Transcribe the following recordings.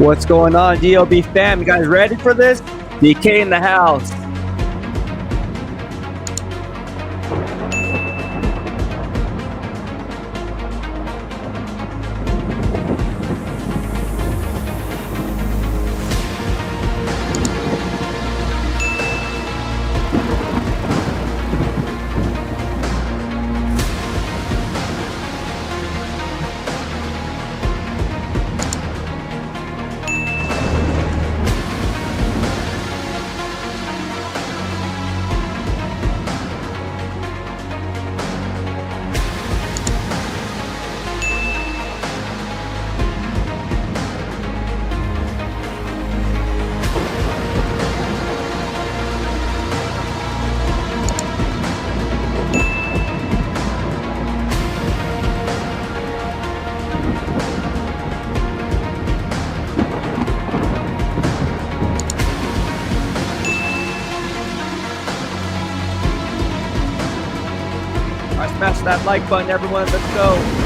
What's going on, DLB fam? You guys ready for this? DK in the house. Smash that like button, everyone. Let's go.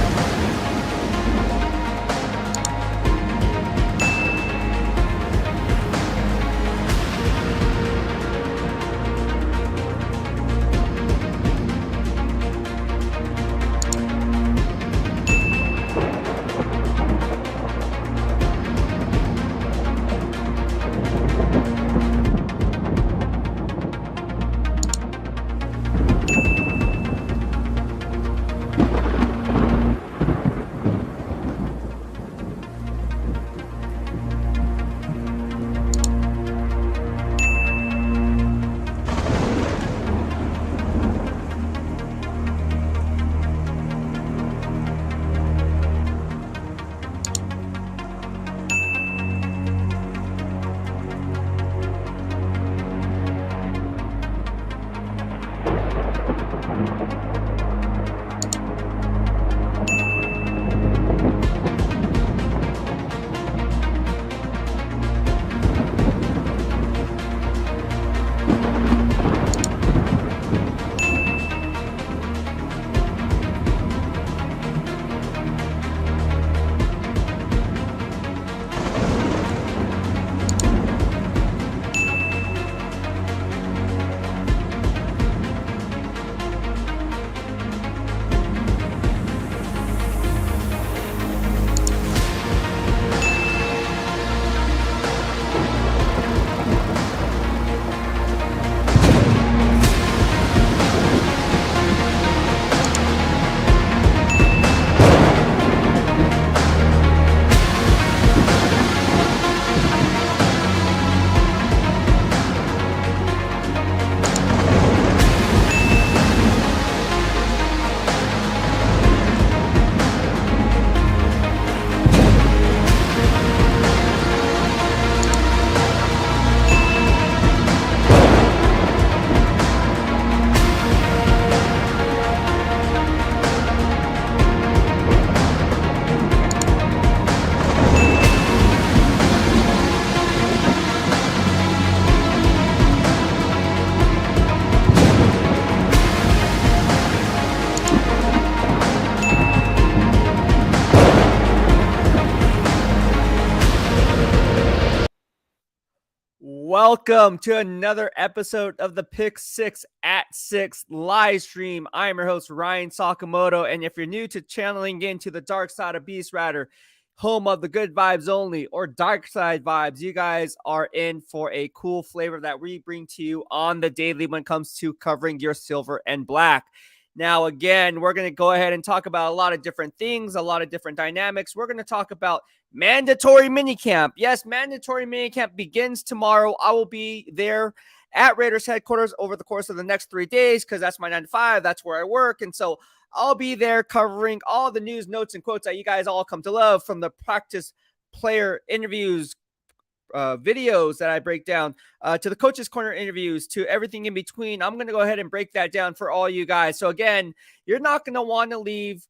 Welcome to another episode of the Pick 6 at 6 live stream. I'm your host, Ryan Sakamoto, and if you're new to channeling into the dark side of Beastwriter, home of the good vibes only, or dark side vibes, you guys are in for a cool flavor that we bring to you on the daily when it comes to covering your silver and black. Now, again, we're going to go ahead and talk about a lot of different things, a lot of different dynamics. We're going to talk about mandatory minicamp. Yes, mandatory minicamp begins tomorrow. I will be there at Raiders headquarters over the course of the next 3 days because that's my 9 to 5. That's where I work. And so I'll be there covering all the news, notes, and quotes that you guys all come to love, from the practice player interviews, videos that I break down, to the coaches corner interviews, to everything in between. I'm going to go ahead and break that down for all you guys. So again, you're not going to want to leave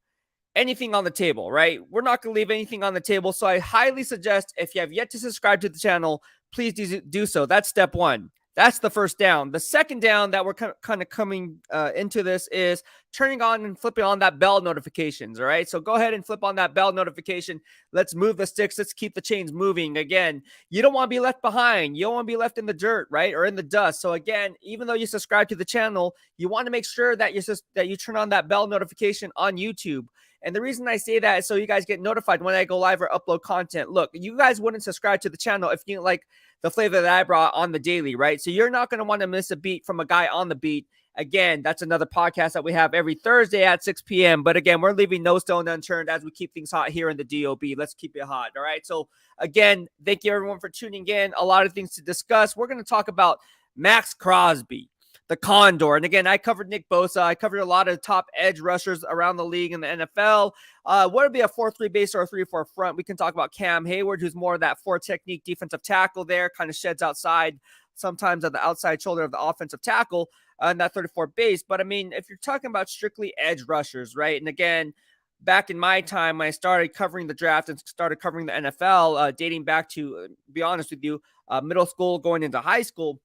anything on the table, right? We're not going to leave anything on the table. So I highly suggest, if you have yet to subscribe to the channel, please do so. That's step one. That's the first down. The second down that we're kind of coming into this is turning on and flipping on that bell notifications. All right. So go ahead and flip on that bell notification. Let's move the sticks. Let's keep the chains moving. Again, you don't want to be left behind. You don't want to be left in the dirt, right? Or in the dust. So again, even though you subscribe to the channel, you want to make sure that you turn on that bell notification on YouTube. And the reason I say that is so you guys get notified when I go live or upload content. Look, you guys wouldn't subscribe to the channel if you didn't like the flavor that I brought on the daily, right? So you're not going to want to miss a beat from a guy on the beat. Again, that's another podcast that we have every Thursday at 6 p.m. But again, we're leaving no stone unturned as we keep things hot here in the DOB. Let's keep it hot, all right? So again, thank you everyone for tuning in. A lot of things to discuss. We're going to talk about Maxx Crosby, the Condor. And again, I covered Nick Bosa. I covered a lot of top edge rushers around the league in the NFL. What would be a 4-3 base or a 3-4 front? We can talk about Cam Hayward, who's more of that 4 technique defensive tackle there, kind of sheds outside, sometimes at the outside shoulder of the offensive tackle and that 34 base. But I mean, if you're talking about strictly edge rushers, right? And again, back in my time, when I started covering the draft and started covering the NFL, dating back to, be honest with you, middle school going into high school,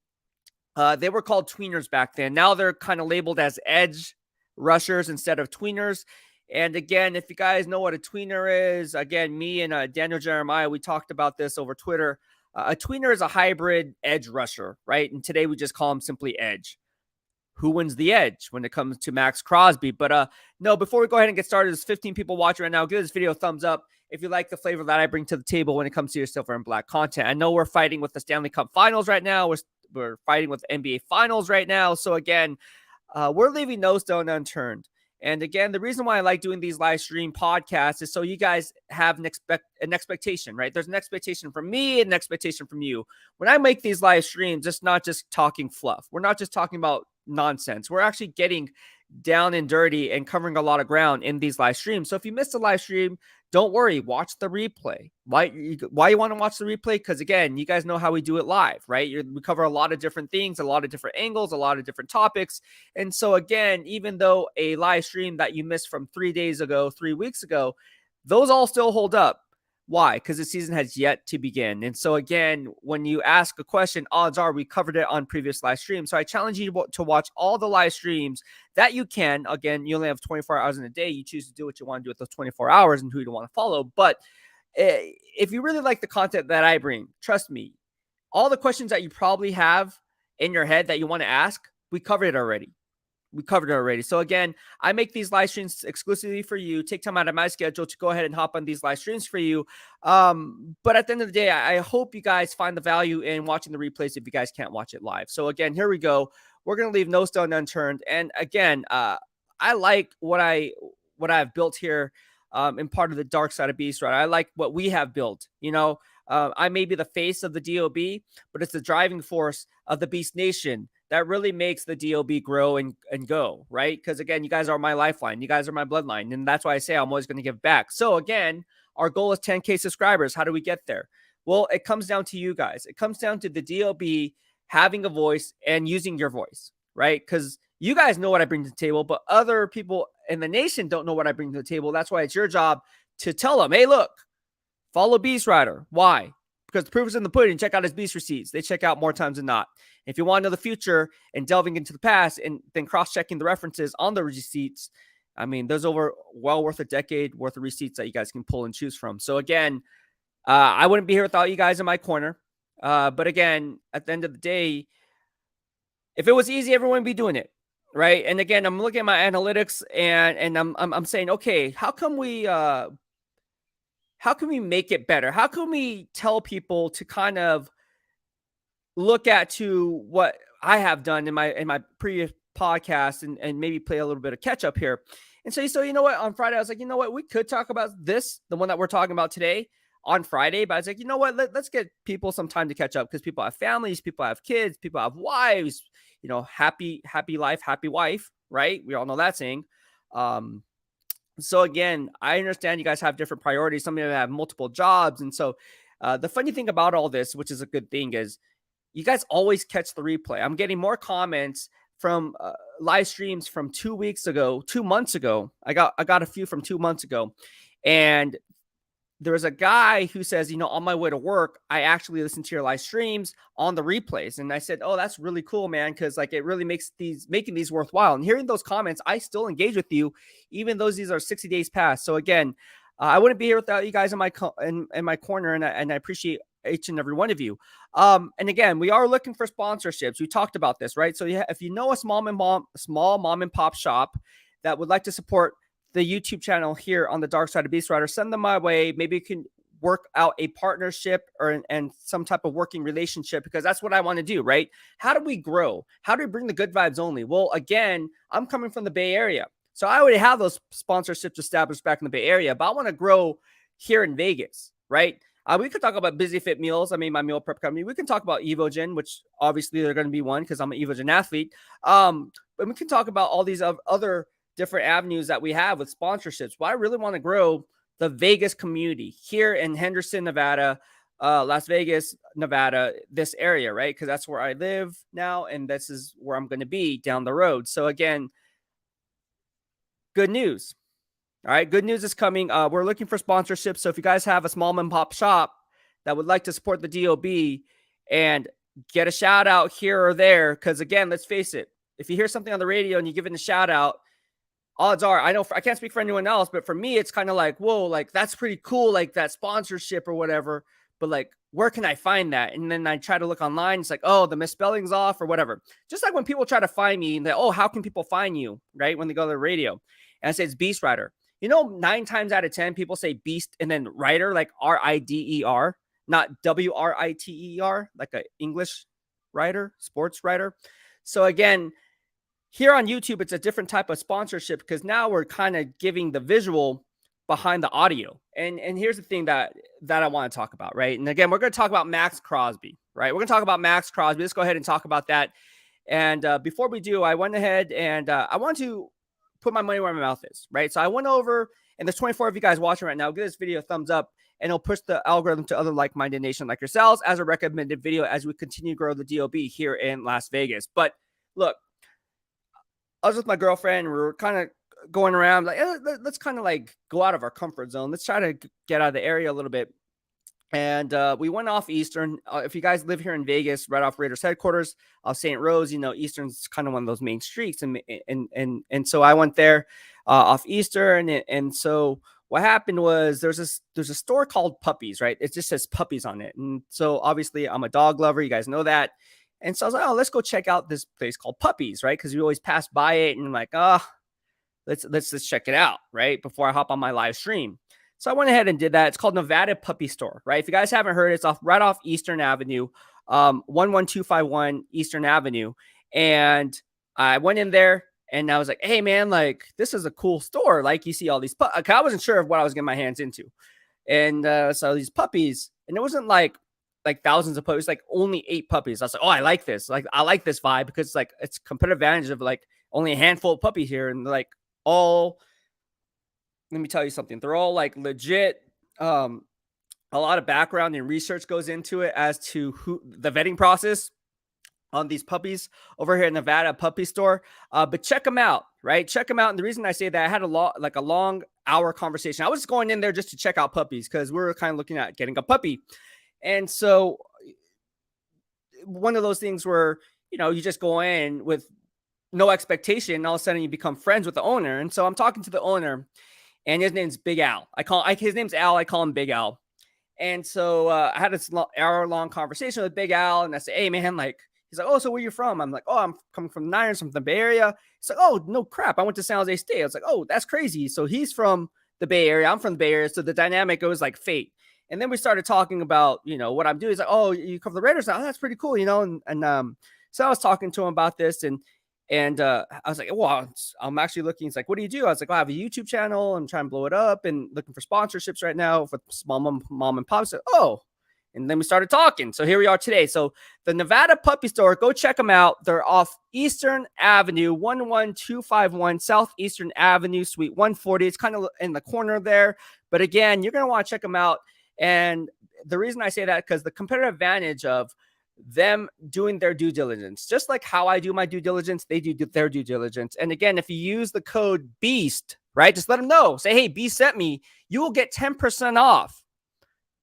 they were called tweeners back then. Now they're kind of labeled as edge rushers instead of tweeners. And again, if you guys know what a tweener is, again, me and Daniel Jeremiah, we talked about this over Twitter. A tweener is a hybrid edge rusher, right? And today we just call them simply edge. Who wins the edge when it comes to Maxx Crosby? But no, before we go ahead and get started, there's 15 people watching right now. Give this video a thumbs up if you like the flavor that I bring to the table when it comes to your silver and black content. I know we're fighting with the Stanley Cup Finals right now. We're fighting with NBA Finals right now. So again, we're leaving no stone unturned. And again, the reason why I like doing these live stream podcasts is so you guys have an expectation, right? There's an expectation from me and an expectation from you. When I make these live streams, it's not just talking fluff. We're not just talking about nonsense. We're actually getting down and dirty and covering a lot of ground in these live streams. So if you missed the live stream, don't worry, watch the replay. Why you want to watch the replay? Because again, you guys know how we do it live, right? We cover a lot of different things, a lot of different angles, a lot of different topics. And so again, even though a live stream that you missed from 3 days ago, 3 weeks ago, those all still hold up. Why? Because the season has yet to begin. And so again, when you ask a question, odds are we covered it on previous live streams. So I challenge you to watch all the live streams that you can. Again, you only have 24 hours in a day. You choose to do what you want to do with those 24 hours and who you want to follow. But if you really like the content that I bring, trust me, all the questions that you probably have in your head that you want to ask, we covered it already. So again, I make these live streams exclusively for you. Take time out of my schedule to go ahead and hop on these live streams for you. But at the end of the day, I hope you guys find the value in watching the replays if you guys can't watch it live. So again, here we go. We're going to leave no stone unturned. And again, I like what I've built here in part of the dark side of Beastwriter. I like what we have built. You know, I may be the face of the DOB, but it's the driving force of the Beast Nation that really makes the DOB grow and go, right? Because again, you guys are my lifeline. You guys are my bloodline. And that's why I say I'm always going to give back. So again, our goal is 10K subscribers. How do we get there? Well, it comes down to you guys. It comes down to the DOB having a voice and using your voice, right? Because you guys know what I bring to the table, but other people in the nation don't know what I bring to the table. That's why it's your job to tell them, hey, look, follow Beastwriter. Why? Because the proof is in the pudding. Check out his Beast receipts. They check out more times than not. If you want to know the future and delving into the past and then cross-checking the references on the receipts, I mean, there's well worth a decade worth of receipts that you guys can pull and choose from. So again, I wouldn't be here without you guys in my corner. But again, at the end of the day, if it was easy, everyone would be doing it, right? And again, I'm looking at my analytics and I'm saying, okay, how can we make it better? How can we tell people to kind of look at to what I have done in my previous podcast and maybe play a little bit of catch up here? And so you know what? On Friday, I was like, you know what? We could talk about this, the one that we're talking about today on Friday. But I was like, you know what? Let's get people some time to catch up because people have families, people have kids, people have wives, you know, happy life, happy wife, right? We all know that saying. So again, I understand you guys have different priorities. Some of you have multiple jobs. And so the funny thing about all this, which is a good thing, is you guys always catch the replay. I'm getting more comments from live streams from 2 months ago. I got a few from 2 months ago. And there was a guy who says, on my way to work, I actually listen to your live streams on the replays. And I said, oh, that's really cool, man. Cause like, it really makes making these worthwhile. And hearing those comments, I still engage with you, even though these are 60 days past. So again, I wouldn't be here without you guys in my corner. And I appreciate each and every one of you. And again, we are looking for sponsorships. We talked about this, right? So if you know a small mom and pop shop that would like to support the YouTube channel here on the Dark Side of Beastwriter, send them my way. Maybe you can work out a partnership and some type of working relationship, because that's what I want to do, right? How do we grow? How do we bring the good vibes only? Well, again, I'm coming from the Bay Area, so I already have those sponsorships established back in the Bay Area, but I want to grow here in Vegas, right? We could talk about Busy Fit Meals. I mean, my meal prep company. We can talk about Evogen, which obviously they're going to be one because I'm an Evogen athlete. But we can talk about all these other different avenues that we have with sponsorships. But I really want to grow the Vegas community here in Henderson, Nevada, Las Vegas, Nevada, this area, right? Because that's where I live now, and this is where I'm going to be down the road. So again, good news. All right, good news is coming. We're looking for sponsorships. So if you guys have a small mom and pop shop that would like to support the DOB and get a shout out here or there, because again, let's face it, if you hear something on the radio and you give it a shout out, odds are, I can't speak for anyone else, but for me, it's kind of like, whoa, like that's pretty cool, like that sponsorship or whatever. But like, where can I find that? And then I try to look online. It's like, oh, the misspelling's off or whatever. Just like when people try to find me and they, oh, how can people find you? Right? When they go to the radio and I say it's Beastwriter. 9 times out of 10, people say beast and then writer, like R-I-D-E-R, not W-R-I-T-E-R, like an English writer, sports writer. So again, here on YouTube, it's a different type of sponsorship because now we're kind of giving the visual behind the audio. And here's the thing that I want to talk about, right? And again, we're going to talk about Maxx Crosby, right? We're going to talk about Maxx Crosby. Let's go ahead and talk about that. And before we do, I went ahead and I want to put my money where my mouth is, right? So I went over, and there's 24 of you guys watching right now. Give this video a thumbs up, and it'll push the algorithm to other like-minded nation like yourselves as a recommended video as we continue to grow the DOB here in Las Vegas. But look, I was with my girlfriend. We were kind of going around like, let's kind of like go out of our comfort zone. Let's try to get out of the area a little bit. And we went off Eastern. If you guys live here in Vegas, right off Raiders headquarters of St. Rose, Eastern's kind of one of those main streets. And so I went there off Eastern. And so what happened was there's a store called Puppies, right? It just says Puppies on it. And so obviously I'm a dog lover. You guys know that. And so I was like, oh, let's go check out this place called Puppies, right? Because we always pass by it, and I'm like, let's check it out, right? Before I hop on my live stream. So I went ahead and did that. It's called Nevada Puppy Store, right? If you guys haven't heard, it's right off Eastern Avenue, 11251 Eastern Avenue. And I went in there and I was like, hey man, like this is a cool store. Like you see all these I wasn't sure of what I was getting my hands into. And so these puppies, and it wasn't like thousands of puppies, like only 8 puppies. I was like, oh, I like this. Like, I like this vibe because it's like, it's competitive advantage of like only a handful of puppies here. And like all, let me tell you something. They're all like legit. A lot of background and research goes into it as to who the vetting process on these puppies over here in Nevada Puppy Store. But check them out, right? Check them out. And the reason I say that, I had a long hour conversation. I was going in there just to check out puppies because we were kind of looking at getting a puppy. And so one of those things where, you just go in with no expectation, and all of a sudden you become friends with the owner. And so I'm talking to the owner, and his name's Big Al. His name's Al. I call him Big Al. And so I had this hour-long conversation with Big Al, and I said, hey, man, like, he's like, oh, so where you from? I'm like, oh, I'm coming from the Niners, from the Bay Area. He's like, oh, no crap. I went to San Jose State. I was like, oh, that's crazy. So he's from the Bay Area. I'm from the Bay Area. So the dynamic, it was like fate. And then we started talking about, what I'm doing. He's like, oh, you cover the Raiders now? Oh, that's pretty cool, And so I was talking to him about this, and I was like, well, I'm actually looking. He's like, what do you do? I was like, well, I have a YouTube channel. I'm trying to blow it up and looking for sponsorships right now for small mom and pop. I said, oh, and then we started talking. So here we are today. So the Nevada Puppy Store, go check them out. They're off Eastern Avenue, 11251 Southeastern Avenue, Suite 140. It's kind of in the corner there. But again, you're going to want to check them out. And the reason I say that, because the competitive advantage of them doing their due diligence, just like how I do my due diligence, they do their due diligence. And again, if you use the code BEAST, right, just let them know, say, hey, Beast sent me, you will get 10% off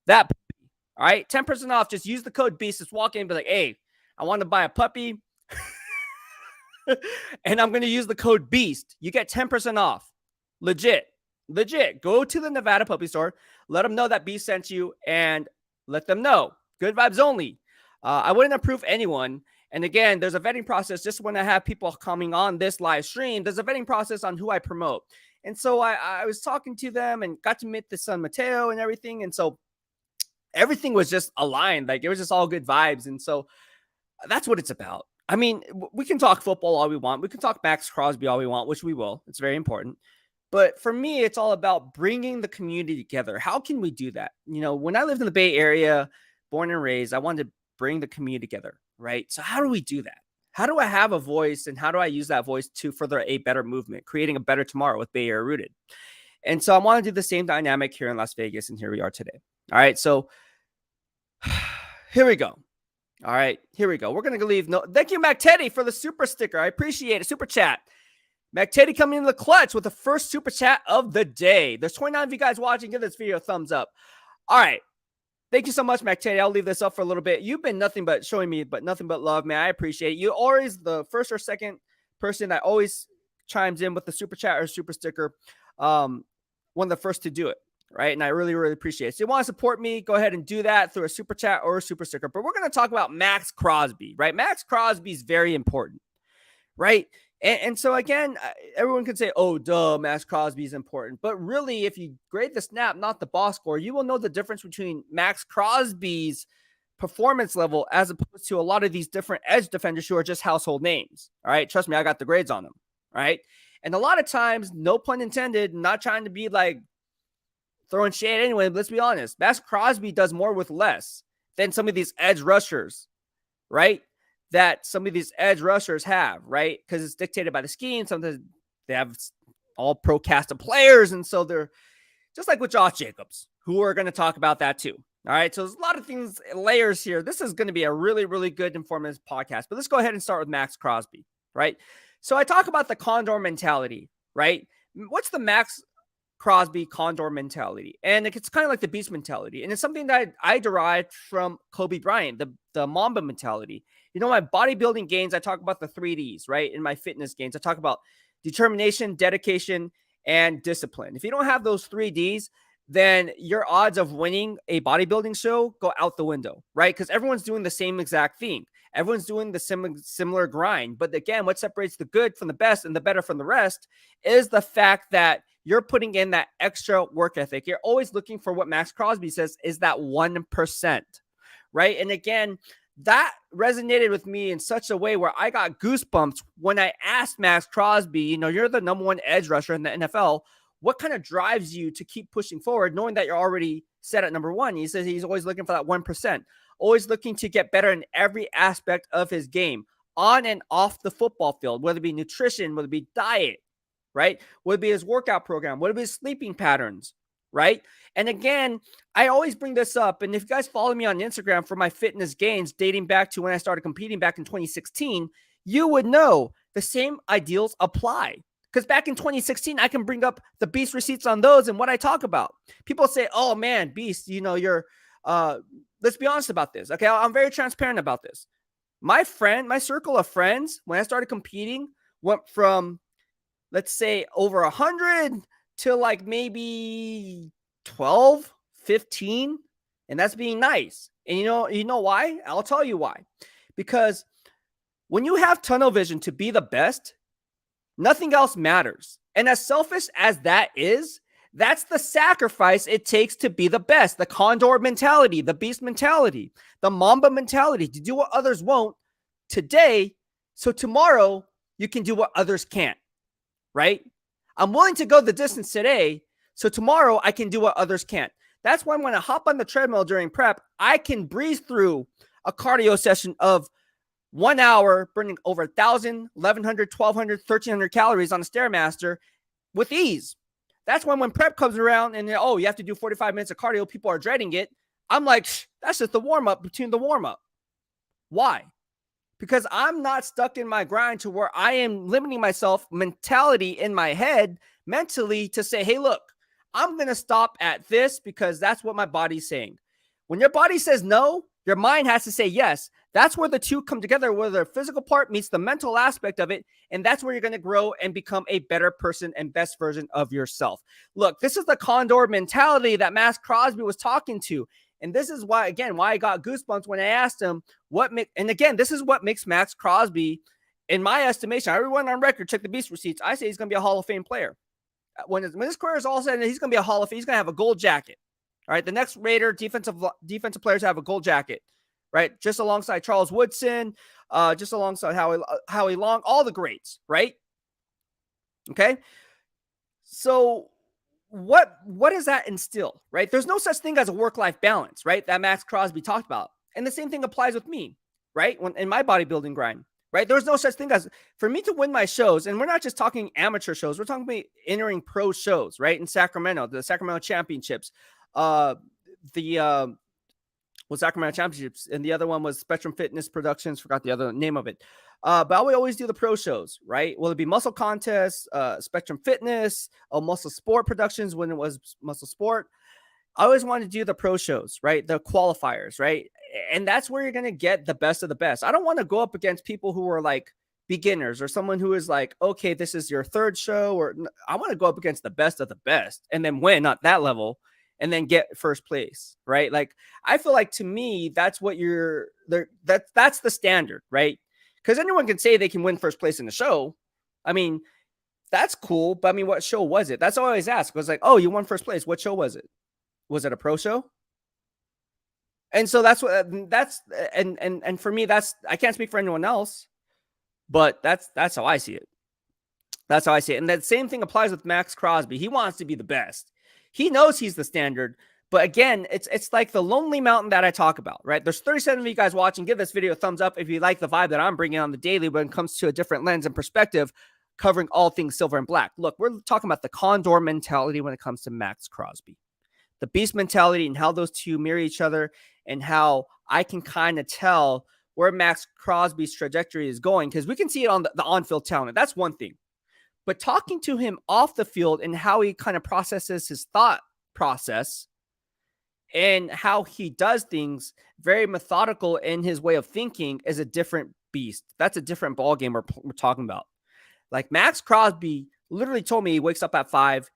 That puppy. All right, 10% off. Just use the code BEAST. Just walk in and be like, hey, I want to buy a puppy. And I'm going to use the code BEAST. You get 10% off. Legit. Go to the Nevada puppy store. Let them know that Beast sent you and let them know. Good vibes only. I wouldn't approve anyone. And again, there's a vetting process. Just when I have people coming on this live stream, there's a vetting process on who I promote. And so I was talking to them and got to meet the son Mateo and everything. And so everything was just aligned. Like, it was just all good vibes. And so that's what it's about. I mean, we can talk football all we want. We can talk Maxx Crosby all we want, which we will. It's very important. But for me, it's all about bringing the community together. How can we do that? When I lived in the Bay Area, born and raised, I wanted to bring the community together, right? So how do we do that? How do I have a voice, and how do I use that voice to further a better movement, creating a better tomorrow with Bay Area Rooted? And so I want to do the same dynamic here in Las Vegas, and here we are today. All right, so here we go. All right, here we go. We're going to leave. No, thank you, Mac Teddy, for the super sticker. I appreciate it. Super chat. Mac Teddy coming in the clutch with the first super chat of the day. There's 29 of you guys watching. Give this video a thumbs up. All right. Thank you so much, Mac Teddy. I'll leave this up for a little bit. You've been nothing but showing me, nothing but love, man. I appreciate it. You always the first or second person that always chimes in with the super chat or super sticker. One of the first to do it. Right. And I really, really appreciate it. So you want to support me, go ahead and do that through a super chat or a super sticker. But we're going to talk about Maxx Crosby, right? Maxx Crosby is very important, right? And so again, everyone can say, oh, duh, Maxx Crosby is important. But really, if you grade the snap, not the box score, you will know the difference between Maxx Crosby's performance level as opposed to a lot of these different edge defenders who are just household names. All right. Trust me, I got the grades on them. Right. And a lot of times, no pun intended, not trying to be like throwing shade anyway, but let's be honest. Maxx Crosby does more with less than some of these edge rushers, right? That some of these edge rushers have, right? Because it's dictated by the scheme. Sometimes they have all pro cast of players. And so they're just like with Josh Jacobs, who are going to talk about that too. All right. So there's a lot of things, layers here. This is going to be a really, really good informative podcast. But let's go ahead and start with Maxx Crosby, right? So I talk about the CONDOR mentality, right? What's the Maxx Crosby CONDOR mentality? And it's kind of like the beast mentality. And it's something that I derived from Kobe Bryant, the Mamba mentality. My bodybuilding gains, I talk about the 3Ds, right? In my fitness gains, I talk about determination, dedication, and discipline. If you don't have those 3Ds, then your odds of winning a bodybuilding show go out the window, right? Because everyone's doing the same exact thing. Everyone's doing the similar grind. But again, what separates the good from the best and the better from the rest is the fact that you're putting in that extra work ethic. You're always looking for what Maxx Crosby says is that 1%, right? And again, that resonated with me in such a way where I got goosebumps when I asked Maxx Crosby, you're the number one edge rusher in the NFL. What kind of drives you to keep pushing forward, knowing that you're already set at number one? He says he's always looking for that 1%, always looking to get better in every aspect of his game, on and off the football field, whether it be nutrition, whether it be diet, right? Would it be his workout program? Would it be his sleeping patterns, right? And again, I always bring this up. And if you guys follow me on Instagram for my fitness gains dating back to when I started competing back in 2016, you would know the same ideals apply. Because back in 2016, I can bring up the Beast receipts on those and what I talk about. People say, oh man, Beast, you're, let's be honest about this. Okay, I'm very transparent about this. My circle of friends, when I started competing, went from, let's say, over 100 to like maybe 12, 15. And that's being nice. And you know why? I'll tell you why. Because when you have tunnel vision to be the best, nothing else matters. And as selfish as that is, that's the sacrifice it takes to be the best. The CONDOR mentality, the beast mentality, the Mamba mentality, to do what others won't today, so tomorrow you can do what others can't. Right? I'm willing to go the distance today, so tomorrow I can do what others can't. That's why when I hop on the treadmill during prep, I can breeze through a cardio session of 1 hour, burning over 1,000, 1,100, 1,200, 1,300 calories on a Stairmaster with ease. That's when prep comes around and, you have to do 45 minutes of cardio. People are dreading it. I'm like, that's just the warm-up between the warm-up. Why? Because I'm not stuck in my grind to where I am limiting myself mentality in my head mentally to say, hey, look, I'm going to stop at this because that's what my body's saying. When your body says no, your mind has to say yes. That's where the two come together, where the physical part meets the mental aspect of it. And that's where you're going to grow and become a better person and best version of yourself. Look, this is the condor mentality that Maxx Crosby was talking to. And this is why, again, why I got goosebumps when I asked him and again, this is what makes Maxx Crosby, in my estimation, everyone on record, check the Beast receipts. I say he's going to be a Hall of Fame player. When his career is all said, he's going to be a Hall of Fame. He's going to have a gold jacket. All right, the next Raider defensive players have a gold jacket, right? Just alongside Charles Woodson, just alongside Howie Long, all the greats, right? Okay, so what does that instill, right? There's no such thing as a work-life balance, right? That Maxx Crosby talked about, and the same thing applies with me, right? When in my bodybuilding grind, right? There's no such thing as for me to win my shows, and we're not just talking amateur shows. We're talking about entering pro shows, right? In Sacramento, the Sacramento Championships. Sacramento Championships, and the other one was Spectrum Fitness Productions. Forgot the other name of it. But we always do the pro shows, right? Will it be Muscle Contest, Spectrum Fitness, Muscle Sport Productions when it was Muscle Sport? I always wanted to do the pro shows, right? The qualifiers, right? And that's where you're going to get the best of the best. I don't want to go up against people who are like beginners or someone who is like, okay, this is your third show, or I want to go up against the best of the best and then win at that level and then get first place, right? Like, I feel like to me, that's what that's the standard, right? Because anyone can say they can win first place in the show. I mean, that's cool, but I mean, what show was it? That's all I always ask. I was like, oh, you won first place. What show was it? Was it a pro show? And so that's and for me, I can't speak for anyone else, but that's how I see it. That's how I see it. And that same thing applies with Maxx Crosby. He wants to be the best. He knows he's the standard. But again, it's like the lonely mountain that I talk about, right? There's 37 of you guys watching. Give this video a thumbs up if you like the vibe that I'm bringing on the daily when it comes to a different lens and perspective, covering all things silver and black. Look, we're talking about the condor mentality when it comes to Maxx Crosby. The beast mentality and how those two mirror each other and how I can kind of tell where Maxx Crosby's trajectory is going, because we can see it on the on-field talent. That's one thing. But talking to him off the field and how he kind of processes his thought process and how he does things, very methodical in his way of thinking, is a different beast. That's a different ballgame we're talking about. Like, Maxx Crosby literally told me he wakes up at 5,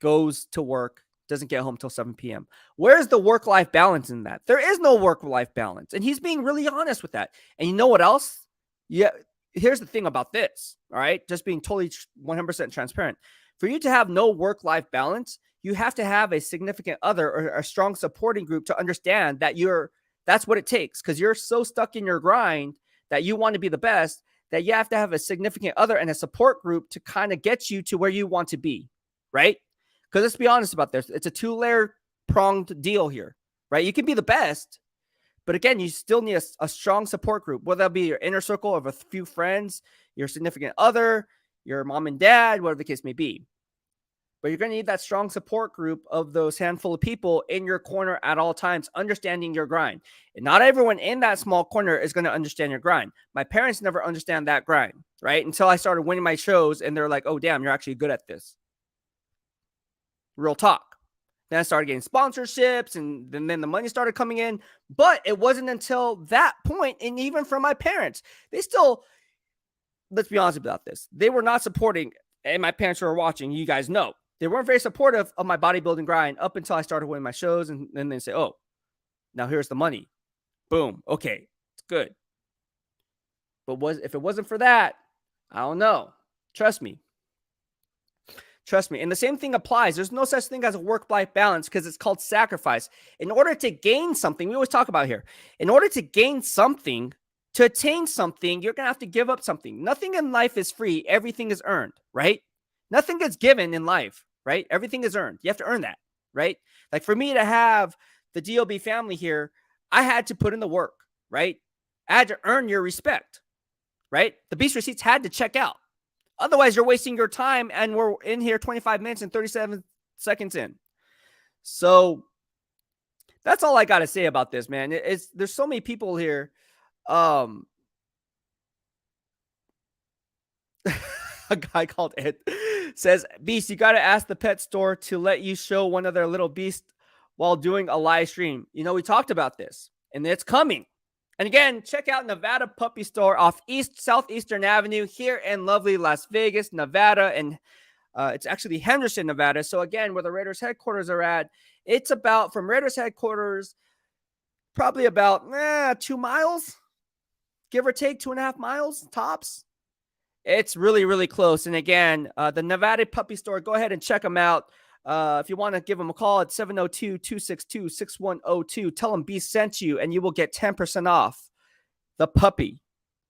goes to work, doesn't get home till 7 p.m. Where's the work-life balance in that? There is no work-life balance. And he's being really honest with that. And you know what else? Yeah, here's the thing about this, all right? Just being totally 100% transparent. For you to have no work-life balance, you have to have a significant other or a strong supporting group to understand that that's what it takes, because you're so stuck in your grind that you want to be the best that you have to have a significant other and a support group to kind of get you to where you want to be, right? Because let's be honest about this. It's a 2-layer pronged deal here, right? You can be the best, but again, you still need a strong support group, whether that be your inner circle of a few friends, your significant other, your mom and dad, whatever the case may be. But you're going to need that strong support group of those handful of people in your corner at all times, understanding your grind. And not everyone in that small corner is going to understand your grind. My parents never understand that grind, right? Until I started winning my shows and they're like, oh, damn, you're actually good at this. Real talk. Then I started getting sponsorships and then the money started coming in. But it wasn't until that point, and even from my parents, they still, let's be honest about this, they were not supporting, and my parents who are watching, you guys know, they weren't very supportive of my bodybuilding grind up until I started winning my shows. And then they say, oh, now here's the money. Boom. Okay, it's good. But if it wasn't for that, I don't know. Trust me. And the same thing applies. There's no such thing as a work-life balance because it's called sacrifice. In order to gain something, we always talk about here, in order to gain something, to attain something, you're going to have to give up something. Nothing in life is free. Everything is earned, right? Nothing gets given in life, right? Everything is earned. You have to earn that, right? Like, for me to have the DOB family here, I had to put in the work, right? I had to earn your respect, right? The Beast receipts had to check out. Otherwise, you're wasting your time, and we're in here 25 minutes and 37 seconds in. So that's all I got to say about this, man. There's so many people here. A guy called Ed says, Beast, you got to ask the pet store to let you show one of their little beast while doing a live stream. You know, we talked about this, and it's coming. And again, check out Nevada Puppy Store off Southeastern Avenue here in lovely Las Vegas, Nevada, and it's actually Henderson, Nevada. So again, where the Raiders headquarters are at, it's about from Raiders headquarters, probably about 2 miles, give or take 2.5 miles tops. It's really, really close. And again, the Nevada Puppy Store, go ahead and check them out. If you want to give them a call at 702-262-6102, tell them Beast sent you, and you will get 10% off the puppy.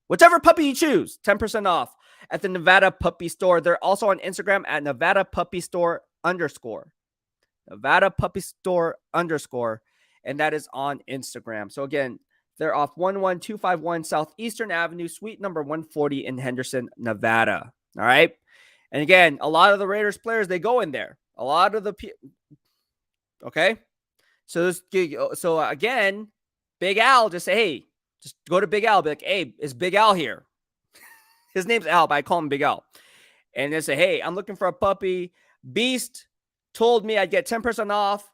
Whichever puppy you choose, 10% off at the Nevada Puppy Store. They're also on Instagram at Nevada Puppy Store _. Nevada Puppy Store _. And that is on Instagram. So again, they're off 11251 Southeastern Avenue, suite number 140 in Henderson, Nevada. All right. And again, a lot of the Raiders players, they go in there. A lot of the okay. So again, Big Al, just say, hey, just go to Big Al. Be like, hey, is Big Al here? His name's Al, but I call him Big Al. And they say, hey, I'm looking for a puppy. Beast told me I'd get 10% off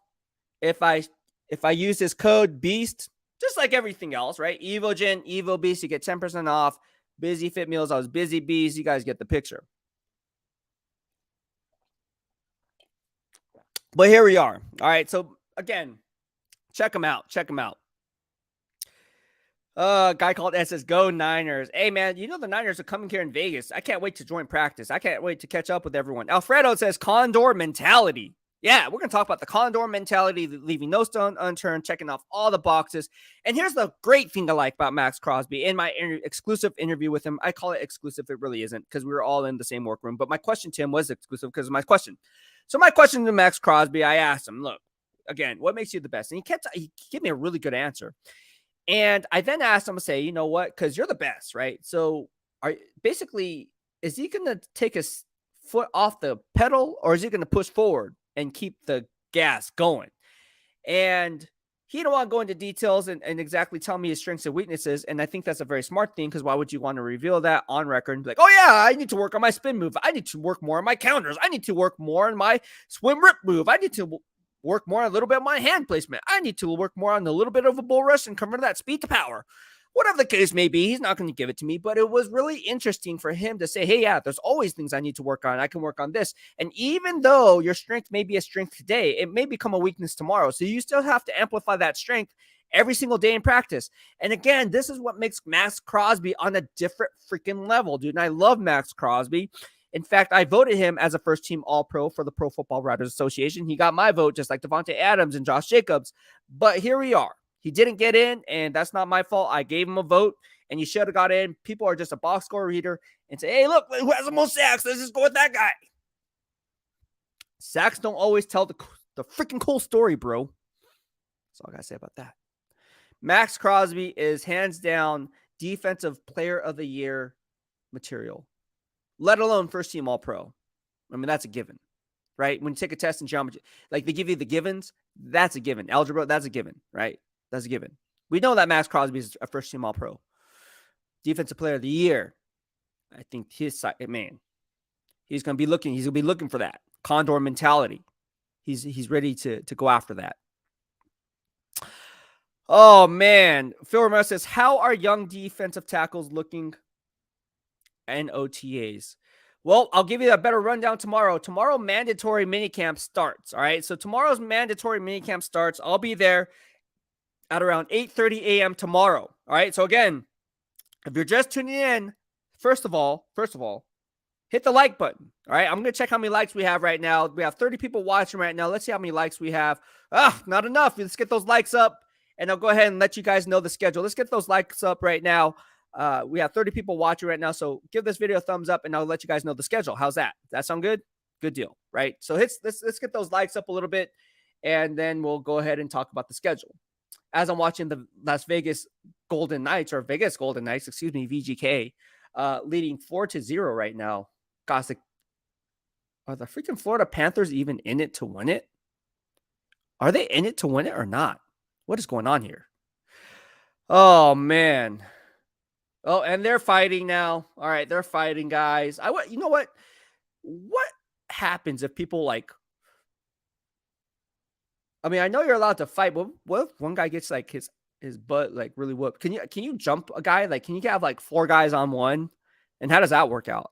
if I use this code Beast, just like everything else, right? EvoGen, Evo Beast, you get 10% off. Busy Fit Meals, I was Busy Bees. You guys get the picture. But here we are. All right. So again, check them out. Check them out. A guy called S says, go Niners. Hey, man, you know the Niners are coming here in Vegas. I can't wait to join practice. I can't wait to catch up with everyone. Alfredo says, Condor mentality. Yeah, we're going to talk about the Condor mentality, leaving no stone unturned, checking off all the boxes. And here's the great thing I like about Maxx Crosby. In my exclusive interview with him, I call it exclusive. It really isn't because we were all in the same workroom. But my question to him was exclusive because of my question. So my question to Maxx Crosby, I asked him, look, again, what makes you the best? And he gave me a really good answer. And I then asked him to say, you know what, because you're the best, right? So is he going to take his foot off the pedal, or is he going to push forward and keep the gas going? And he didn't want to go into details and exactly tell me his strengths and weaknesses. And I think that's a very smart thing, because why would you want to reveal that on record and be like, oh yeah, I need to work on my spin move. I need to work more on my counters. I need to work more on my swim rip move. I need to work more on a little bit of my hand placement. I need to work more on a little bit of a bull rush and convert that speed to power. Whatever the case may be, he's not going to give it to me, but it was really interesting for him to say, hey, yeah, there's always things I need to work on. I can work on this. And even though your strength may be a strength today, it may become a weakness tomorrow. So you still have to amplify that strength every single day in practice. And again, this is what makes Maxx Crosby on a different freaking level, dude. And I love Maxx Crosby. In fact, I voted him as a first-team All-Pro for the Pro Football Writers Association. He got my vote, just like Devontae Adams and Josh Jacobs. But here we are. He didn't get in, and that's not my fault. I gave him a vote, and he should have got in. People are just a box score reader and say, hey, look, who has the most sacks? Let's just go with that guy. Sacks don't always tell the freaking cool story, bro. That's all I got to say about that. Maxx Crosby is hands down Defensive Player of the Year material, let alone first-team All-Pro. I mean, that's a given, right? When you take a test in geometry, like they give you the givens, that's a given. Algebra, that's a given, right? That's a given. We know that Maxx Crosby is a first-team All-Pro. Defensive Player of the Year. I think his side, man, he's going to be looking. He's going to be looking for that Condor mentality. He's ready to go after that. Oh man, Phil Romero says, "How are young defensive tackles looking and OTAs?" Well, I'll give you a better rundown tomorrow. Tomorrow, mandatory minicamp starts. All right, so tomorrow's mandatory minicamp starts. I'll be there at around 8:30 a.m. tomorrow. All right, so again, if you're just tuning in, first of all, hit the like button. All right, I'm going to check how many likes we have right now. We have 30 people watching right now. Let's see how many likes we have. Not enough. Let's get those likes up, and I'll go ahead and let you guys know the schedule. Let's get those likes up right now. We have 30 people watching right now, so give this video a thumbs up, and I'll let you guys know the schedule. How's that? Does that sound good? Good deal, right? So let's get those likes up a little bit, and then we'll go ahead and talk about the schedule. As I'm watching the Vegas Golden Knights, VGK, leading 4-0 right now. Gosh, are the freaking Florida Panthers even in it to win it? Are they in it to win it or not? What is going on here? Oh, man. Oh, and they're fighting now. All right, they're fighting, guys. You know what? What happens if people I mean, I know you're allowed to fight, but what if one guy gets like his butt like really whooped? Can you jump a guy? Like, can you have like 4 guys on one? And how does that work out?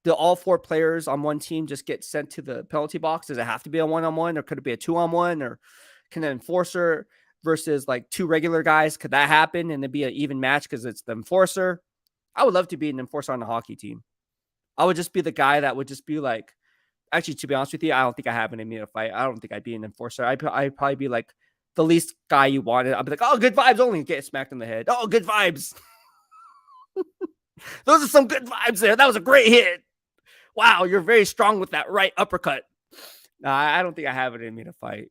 Do all 4 players on one team just get sent to the penalty box? Does it have to be a 1-on-1, or could it be a 2-on-1, or can an enforcer versus like 2 regular guys? Could that happen and it'd be an even match because it's the enforcer? I would love to be an enforcer on the hockey team. I would just be the guy that would just be like, actually, to be honest with you, I don't think I have it in me to fight. I don't think I'd be an enforcer. I'd probably be like the least guy you wanted. I'd be like, oh, good vibes only. Get smacked in the head. Oh, good vibes. Those are some good vibes there. That was a great hit. Wow, you're very strong with that right uppercut. I don't think I have it in me to fight.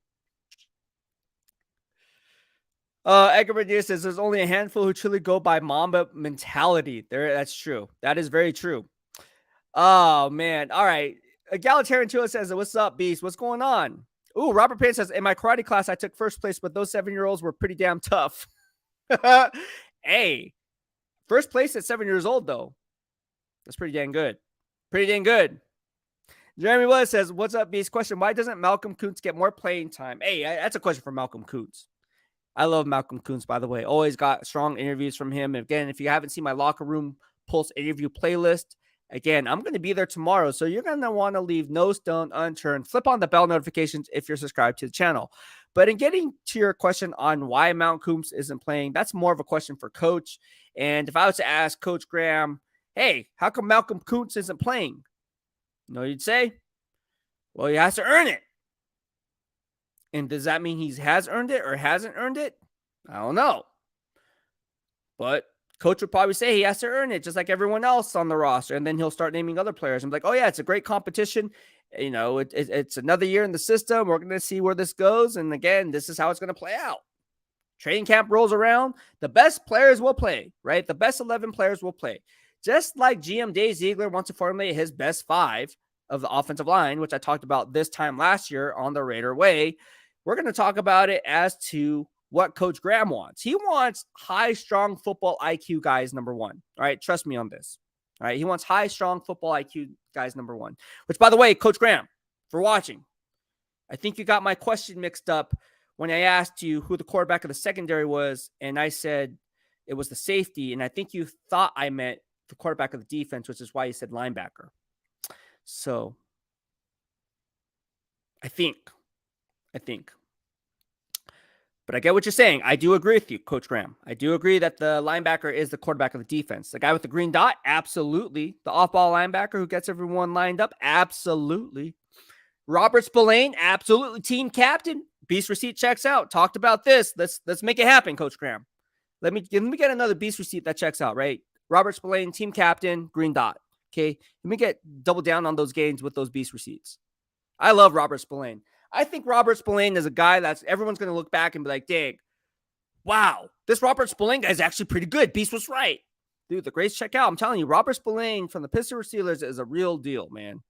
Edgar Medina says there's only a handful who truly go by Mamba mentality. That's true. That is very true. Oh, man. All right. Egalitarian Chula says, what's up, Beast? What's going on? Ooh, Robert Payne says, in my karate class, I took first place, but those 7-year-olds were pretty damn tough. Hey, first place at 7 years old, though. That's pretty dang good. Pretty dang good. Jeremy Willis says, what's up, Beast? Question, why doesn't Malcolm Kuntz get more playing time? Hey, that's a question for Malcolm Kuntz. I love Malcolm Kuntz, by the way. Always got strong interviews from him. And again, if you haven't seen my Locker Room Pulse interview playlist, again, I'm going to be there tomorrow. So you're going to want to leave no stone unturned. Flip on the bell notifications if you're subscribed to the channel. But in getting to your question on why Malcolm Kuntz isn't playing, that's more of a question for Coach. And if I was to ask Coach Graham, hey, how come Malcolm Kuntz isn't playing? You know what you'd say? Well, he has to earn it. And does that mean he has earned it or hasn't earned it? I don't know. But Coach would probably say he has to earn it just like everyone else on the roster. And then he'll start naming other players and be like, oh, yeah, it's a great competition. You know, it's another year in the system. We're going to see where this goes. And again, this is how it's going to play out. Training camp rolls around. The best players will play, right? The best 11 players will play. Just like GM Dave Ziegler wants to formulate his best 5 of the offensive line, which I talked about this time last year on the Raider Way. We're going to talk about it as to what Coach Graham wants. He wants high, strong football IQ guys, number 1. All right, trust me on this. All right, he wants high, strong football IQ guys, number 1. Which, by the way, Coach Graham, for watching, I think you got my question mixed up when I asked you who the quarterback of the secondary was, and I said it was the safety, and I think you thought I meant the quarterback of the defense, which is why you said linebacker. So, I think. But I get what you're saying. I do agree with you, Coach Graham. I do agree that the linebacker is the quarterback of the defense. The guy with the green dot, absolutely. The off-ball linebacker who gets everyone lined up, absolutely. Robert Spillane, absolutely. Team captain. Beast receipt checks out. Talked about this. Let's make it happen, Coach Graham. Let me get another Beast receipt that checks out, right? Robert Spillane, team captain, green dot. Okay, let me get double down on those gains with those Beast receipts. I love Robert Spillane. I think Robert Spillane is a guy that's everyone's going to look back and be like, dang, wow, this Robert Spillane guy is actually pretty good. Beast was right. Dude, the grades check out. I'm telling you, Robert Spillane from the Pittsburgh Steelers is a real deal, man.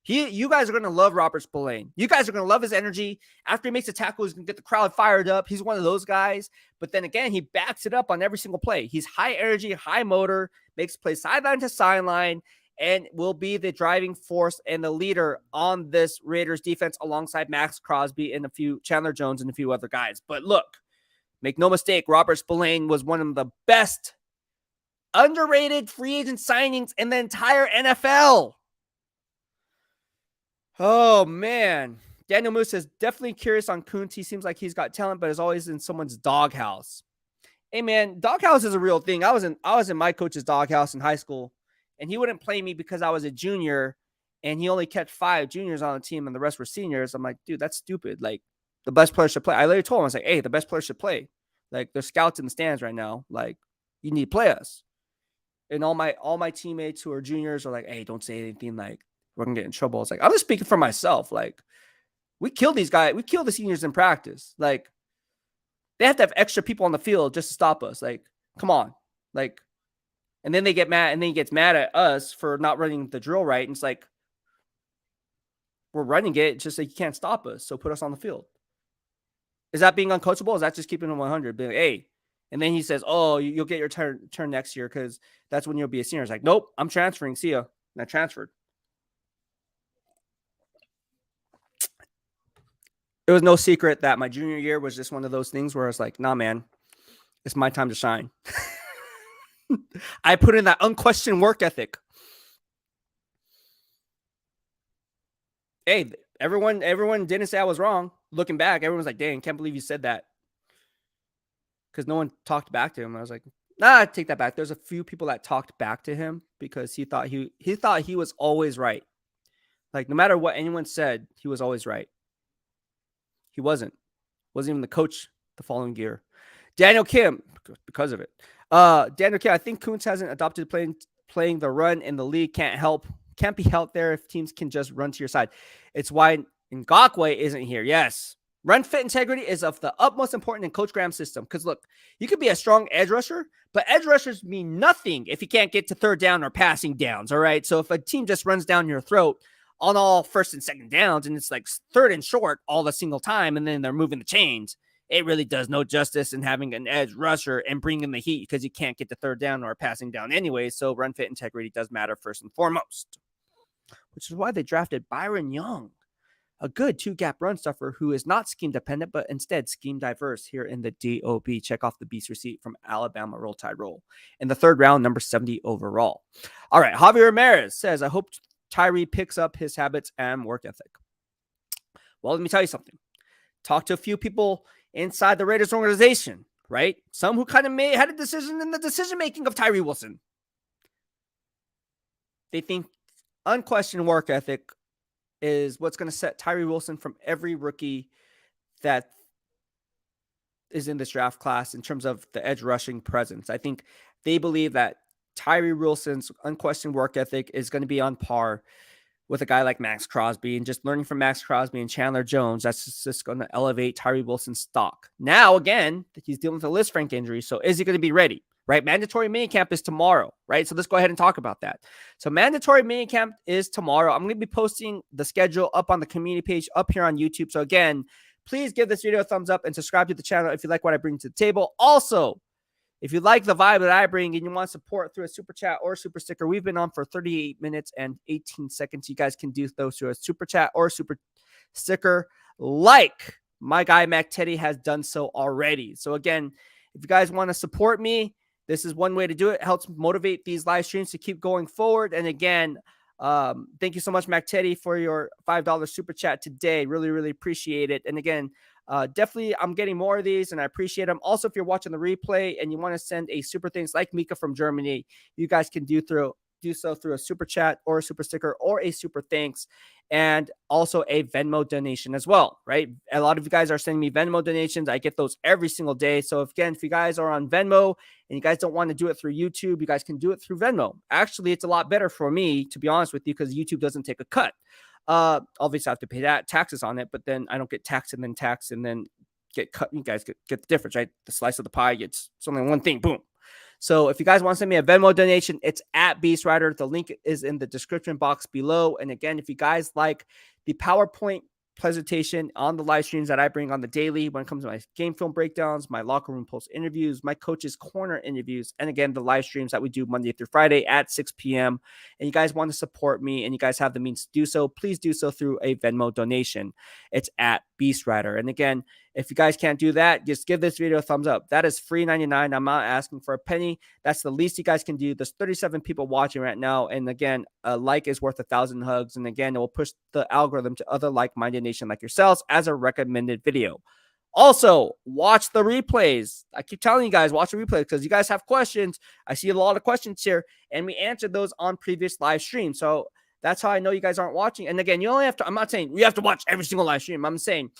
You guys are going to love Robert Spillane. You guys are going to love his energy. After he makes a tackle, he's going to get the crowd fired up. He's one of those guys. But then again, he backs it up on every single play. He's high energy, high motor, makes plays sideline to sideline, and will be the driving force and the leader on this Raiders defense alongside Maxx Crosby and Chandler Jones and a few other guys. But look, make no mistake, Robert Spillane was one of the best underrated free agent signings in the entire NFL. Oh, man. Daniel Moose says, definitely curious on Kuntz. He seems like he's got talent, but is always in someone's doghouse. Hey, man, doghouse is a real thing. I was in my coach's doghouse in high school, and he wouldn't play me because I was a junior, and he only kept 5 juniors on the team, and the rest were seniors. I'm like, dude, that's stupid. Like, the best player should play. I literally told him, I was like, hey, the best player should play. Like, there's scouts in the stands right now. Like, you need to play us. And all my teammates who are juniors are like, hey, don't say anything like, we're going to get in trouble. It's like, I'm just speaking for myself. Like, we kill these guys. We kill the seniors in practice. Like, they have to have extra people on the field just to stop us. Like, come on. Like, and then they get mad, and then he gets mad at us for not running the drill right. And it's like, we're running it. It's just like, you can't stop us. So put us on the field. Is that being uncoachable? Is that just keeping him 100? Being like, hey. And then he says, oh, you'll get your turn next year because that's when you'll be a senior. It's like, nope, I'm transferring. See ya. And I transferred. it was no secret that my junior year was just one of those things where I was like, nah, man, it's my time to shine. I put in that unquestioned work ethic. Hey, everyone didn't say I was wrong. Looking back, everyone's like, dang, can't believe you said that. Because no one talked back to him. I was like, nah, I take that back. There's a few people that talked back to him because he thought he was always right. Like, no matter what anyone said, he was always right. He wasn't. Wasn't even the coach the following year. Daniel Kim, because of it. Daniel Kim, I think Kuntz hasn't adopted playing the run in the league. Can't be helped there if teams can just run to your side. It's why Ngakoue isn't here. Yes. Run fit integrity is of the utmost importance in Coach Graham's system. Because look, you could be a strong edge rusher, but edge rushers mean nothing if you can't get to third down or passing downs. All right. So if a team just runs down your throat on all first and second downs, and it's like third and short all the single time, and then they're moving the chains, it really does no justice in having an edge rusher and bringing the heat because you can't get to third down or passing down anyway. So run fit integrity does matter first and foremost, which is why they drafted Byron Young, a good two-gap run stuffer who is not scheme dependent, but instead scheme diverse here in the DOB. Check off the Beast receipt from Alabama. Roll Tide Roll. In the third round, number 70 overall. All right, Javier Ramirez says, I hope Tyree picks up his habits and work ethic. Well, let me tell you something. Talk to a few people inside the Raiders organization, right? Some who kind of had a decision in the decision-making of Tyree Wilson. They think unquestioned work ethic is what's going to set Tyree Wilson from every rookie that is in this draft class in terms of the edge rushing presence. I think they believe that Tyree Wilson's unquestioned work ethic is going to be on par with a guy like Maxx Crosby, and just learning from Maxx Crosby and Chandler Jones, that's just going to elevate Tyree Wilson's stock. Now, again, he's dealing with a Lisfranc injury, so is he going to be ready? Right? Mandatory minicamp is tomorrow, right? So let's go ahead and talk about that. So mandatory minicamp is tomorrow. I'm going to be posting the schedule up on the community page up here on YouTube. So again, please give this video a thumbs up and subscribe to the channel if you like what I bring to the table. Also, if you like the vibe that I bring and you want support through a super chat or super sticker, we've been on for 38 minutes and 18 seconds. You guys can do those through a super chat or super sticker like my guy Mac Teddy has done so already. So again, if you guys want to support me, this is one way to do it. It helps motivate these live streams to keep going forward. And again, thank you so much, Mac Teddy, for your $5 super chat today. Really, really appreciate it. And again, definitely, I'm getting more of these, and I appreciate them. Also, if you're watching the replay and you want to send a super thanks like Mika from Germany, you guys can do so through a super chat or a super sticker or a super thanks, and also a Venmo donation as well, right? A lot of you guys are sending me Venmo donations. I get those every single day. So if you guys are on Venmo and you guys don't want to do it through YouTube, you guys can do it through Venmo. Actually, it's a lot better for me, to be honest with you, because YouTube doesn't take a cut. Obviously I have to pay that taxes on it, but then I don't get taxed and then get cut. You guys get the difference, right? The slice of the pie it's only one thing. Boom. So if you guys want to send me a Venmo donation, it's at Beastwriter. The link is in the description box below. And again, if you guys like the PowerPoint presentation on the live streams that I bring on the daily when it comes to my game film breakdowns, my locker room post interviews, my coach's corner interviews, and again, the live streams that we do Monday through Friday at 6 p.m. And you guys want to support me and you guys have the means to do so, please do so through a Venmo donation. It's at Beastwriter. And again, if you guys can't do that, just give this video a thumbs up. That is free 99. I'm not asking for a penny. That's the least you guys can do. There's 37 people watching right now. And again, a like is worth 1,000 hugs. And again, it will push the algorithm to other like-minded nation like yourselves as a recommended video. Also, watch the replays. I keep telling you guys, watch the replays because you guys have questions. I see a lot of questions here, and we answered those on previous live streams. So that's how I know you guys aren't watching. And again, you only have to, I'm not saying you have to watch every single live stream. I'm saying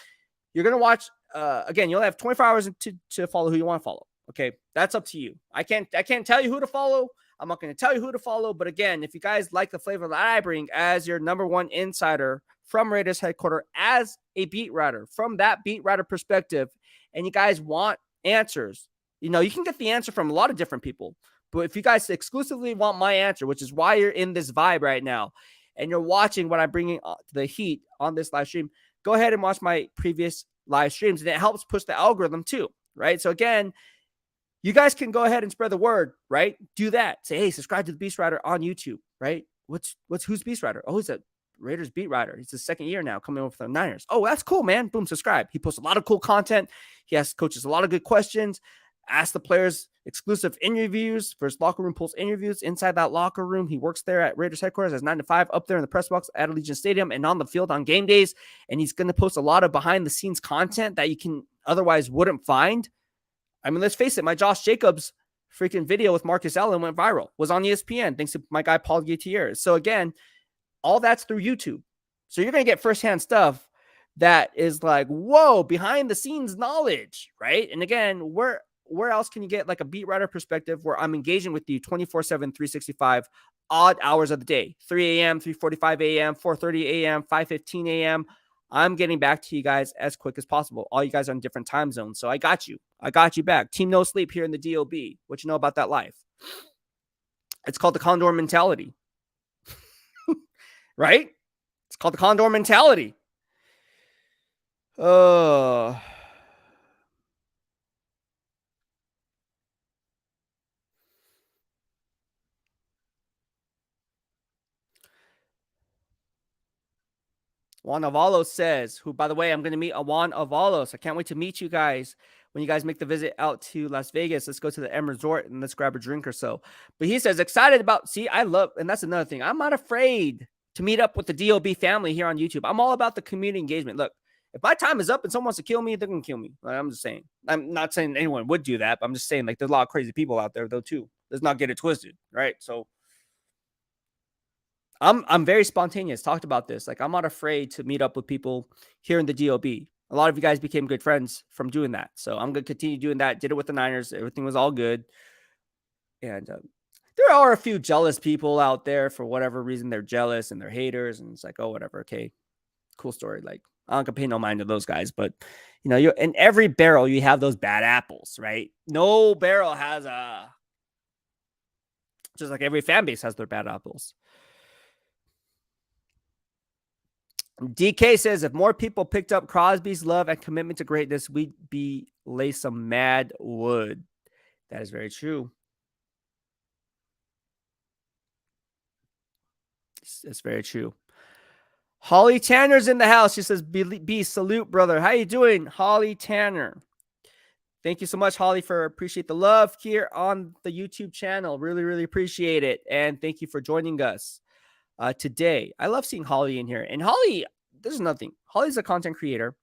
you're going to watch, again, you only have 24 hours to follow who you want to follow. Okay. That's up to you. I can't tell you who to follow. I'm not going to tell you who to follow. But again, if you guys like the flavor that I bring as your number one insider from Raiders headquarters, as a beat writer, from that beat writer perspective, and you guys want answers, you can get the answer from a lot of different people. But if you guys exclusively want my answer, which is why you're in this vibe right now, and you're watching what I'm bringing the heat on this live stream, go ahead and watch my previous live streams, and it helps push the algorithm too, right? So again, you guys can go ahead and spread the word, right? Do that. Say, hey, subscribe to the Beastwriter on YouTube, right? Who's Beastwriter? Oh, is it Raiders beat writer. He's his second year now coming over for the Niners. Oh, that's cool, man. Boom, subscribe. He posts a lot of cool content. He asks coaches a lot of good questions. Ask the players exclusive interviews for his locker room, pulls interviews inside that locker room. He works there at Raiders headquarters as 9 to 5 up there in the press box at Allegiant Stadium and on the field on game days. And he's going to post a lot of behind the scenes content that you can otherwise wouldn't find. I mean, let's face it, my Josh Jacobs freaking video with Marcus Allen went viral, was on ESPN thanks to my guy Paul Gutierrez. So again, all that's through YouTube. So you're going to get firsthand stuff that is like, whoa, behind the scenes knowledge, right? And again, where else can you get like a beat writer perspective where I'm engaging with you 24/7, 365 odd hours of the day, 3 a.m., 3:45 a.m., 4:30 a.m., 5:15 a.m. I'm getting back to you guys as quick as possible. All you guys are in different time zones. So I got you. I got you back. Team No Sleep here in the DOB. What you know about that life? It's called the CONDOR mentality. Right? It's called the CONDOR mentality. Juan Avalos says, who, by the way, I'm going to meet Juan Avalos. I can't wait to meet you guys when you guys make the visit out to Las Vegas. Let's go to the M Resort and let's grab a drink or so. But he says, excited about, see, I love, and that's another thing. I'm not afraid to meet up with the DOB family here on YouTube. I'm all about the community engagement. Look, if my time is up and someone wants to kill me, they're going to kill me. Like, I'm just saying. I'm not saying anyone would do that, but I'm just saying, like, there's a lot of crazy people out there, though, too. Let's not get it twisted, right? So I'm very spontaneous. Talked about this. Like, I'm not afraid to meet up with people here in the DOB. A lot of you guys became good friends from doing that. So I'm going to continue doing that. Did it with the Niners. Everything was all good. And there are a few jealous people out there for whatever reason. They're jealous and they're haters. And it's like, oh, whatever. Okay, cool story. Like, I don't pay no mind to those guys. But, you know, you're in every barrel, you have those bad apples, right? No barrel has just like every fan base has their bad apples. DK says, if more people picked up Crosby's love and commitment to greatness, we'd be lay some mad wood. That is very true. It's very true. Holly Tanner's in the house. She says, B salute, brother. How you doing, Holly Tanner? Thank you so much, Holly, for appreciate the love here on the YouTube channel. Really, really appreciate it. And thank you for joining us today. I love seeing Holly in here. And Holly, there's nothing. Holly's a content creator.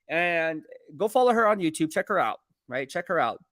And go follow her on YouTube. Check her out, right? Check her out.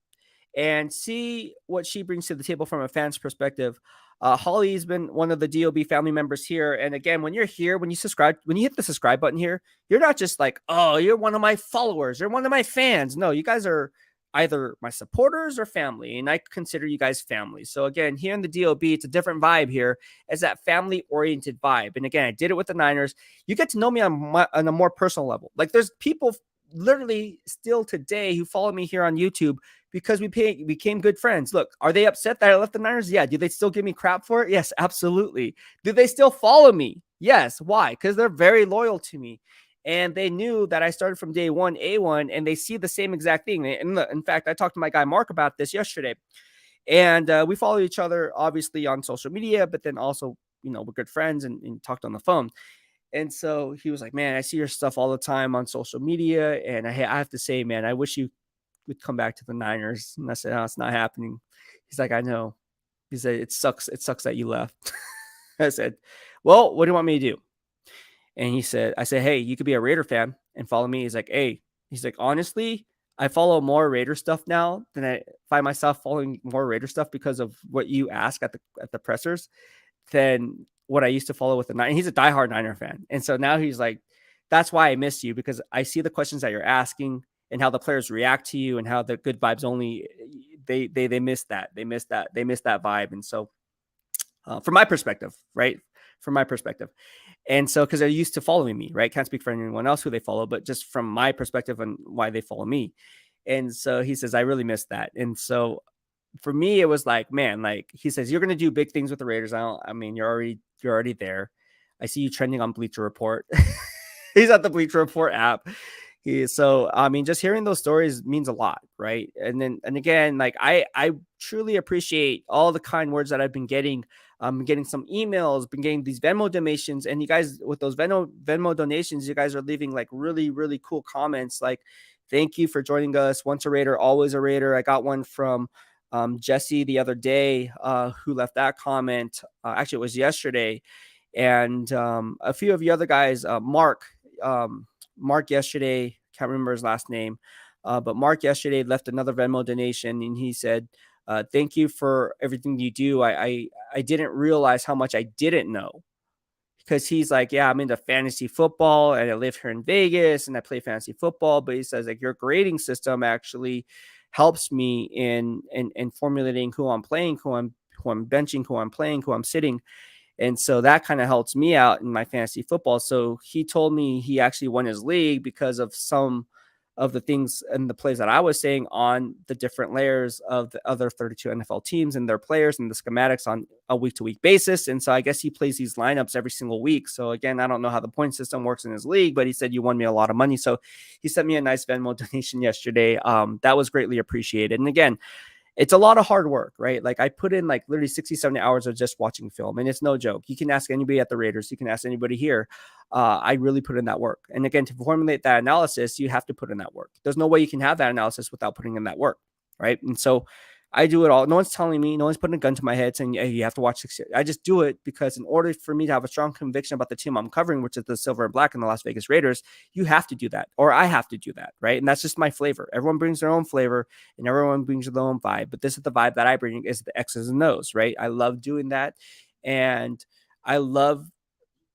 And see what she brings to the table from a fan's perspective. Holly's been one of the DOB family members here. And again, when you're here, when you subscribe, when you hit the subscribe button here, you're not just like, oh, you're one of my followers. You're one of my fans. No, you guys are either my supporters or family. And I consider you guys family. So again, here in the DOB, it's a different vibe here. It's that family-oriented vibe. And again, I did it with the Niners. You get to know me on a more personal level. Like, there's people literally still today who follow me here on YouTube because we became good friends. Look, are they upset that I left the Niners? Yeah. Do they still give me crap for it? Yes, absolutely. Do they still follow me? Yes. Why? Because they're very loyal to me. And they knew that I started from day one, A1, and they see the same exact thing. And in fact, I talked to my guy Mark about this yesterday. And we follow each other, obviously, on social media, but then also, you know, we're good friends and talked on the phone. And so he was like, man, I see your stuff all the time on social media. And I have to say, man, I wish you would come back to the Niners. And I said, oh, it's not happening. He's like, I know. He said, it sucks. It sucks that you left. I said, well, what do you want me to do? And he said, I said, hey, you could be a Raider fan and follow me. He's like, hey, he's like, honestly, I follow more Raider stuff now than I find myself following more Raider stuff because of what you ask at the pressers than what I used to follow with the Niners. He's a diehard Niner fan. And so now he's like, that's why I miss you, because I see the questions that you're asking and how the players react to you and how the good vibes only they miss that. They miss that vibe. And so from my perspective, right? From my perspective. And so, because they're used to following me, right? Can't speak for anyone else who they follow, but just from my perspective and why they follow me. And so he says, I really miss that. And so for me, it was like, man, like he says, you're going to do big things with the Raiders. I mean, you're already there. I see you trending on Bleacher Report. He's at the Bleacher Report app. So, I mean, just hearing those stories means a lot, right? And again, like I truly appreciate all the kind words that I've been getting getting some emails, been getting these Venmo donations, and you guys with those Venmo donations, you guys are leaving like really really cool comments like, "Thank you for joining us. Once a Raider, always a Raider." I got one from Jesse the other day, who left that comment. Actually, it was yesterday, and a few of the other guys, Mark yesterday, can't remember his last name, but Mark yesterday left another Venmo donation, and he said, "Thank you for everything you do. I didn't realize how much I didn't know." Because he's like, "Yeah, I'm into fantasy football and I live here in Vegas and I play fantasy football." But he says like your grading system actually helps me in formulating who I'm playing, who I'm benching, who I'm playing, who I'm sitting. And so that kind of helps me out in my fantasy football. So he told me he actually won his league because of some of the things and the plays that I was saying on the different layers of the other 32 NFL teams and their players and the schematics on a week to week basis. And so I guess he plays these lineups every single week. So again, I don't know how the point system works in his league, but he said you won me a lot of money. So he sent me a nice Venmo donation yesterday. That was greatly appreciated. And again, it's a lot of hard work, right? Like I put in like literally 60, 70 hours of just watching film, and it's no joke. You can ask anybody at the Raiders. You can ask anybody here. I really put in that work. And again, to formulate that analysis, you have to put in that work. There's no way you can have that analysis without putting in that work, right? And so I do it all. No one's telling me, no one's putting a gun to my head saying, "Hey, you have to watch 60." I just do it because in order for me to have a strong conviction about the team I'm covering, which is the silver and black and the Las Vegas Raiders, you have to do that, or I have to do that, right? And that's just my flavor. Everyone brings their own flavor and everyone brings their own vibe. But this is the vibe that I bring, is the X's and O's, right? I love doing that. And I love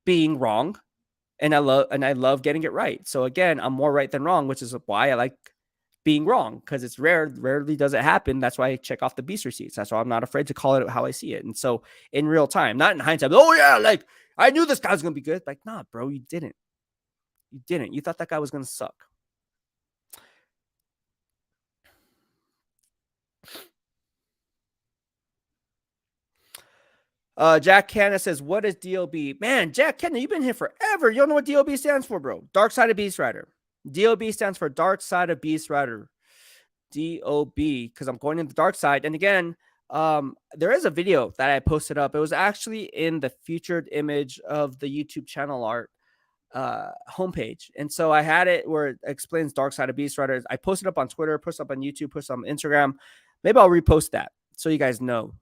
being wrong, and I love getting it right. So again, I'm more right than wrong, which is why I like being wrong, because it's rarely does it happen. That's why I check off the beast receipts. That's why I'm not afraid to call it how I see it. And so in real time, not in hindsight, "Oh yeah, like I knew this guy was gonna be good." Like, nah, bro, you didn't. You didn't. You thought that guy was gonna suck. Jack Canna says, "What is DOB?" Man, Jack Canna, you've been here forever. You don't know what DOB stands for, bro. Dark Side of Beastwriter. DOB stands for Dark Side of Beastwriter. DOB, because I'm going in the dark side. And again, there is a video that I posted up. It was actually in the featured image of the YouTube channel art homepage. And so I had it where it explains Dark Side of Beastwriter. I posted up on Twitter, posted up on YouTube, posted on Instagram. Maybe I'll repost that so you guys know.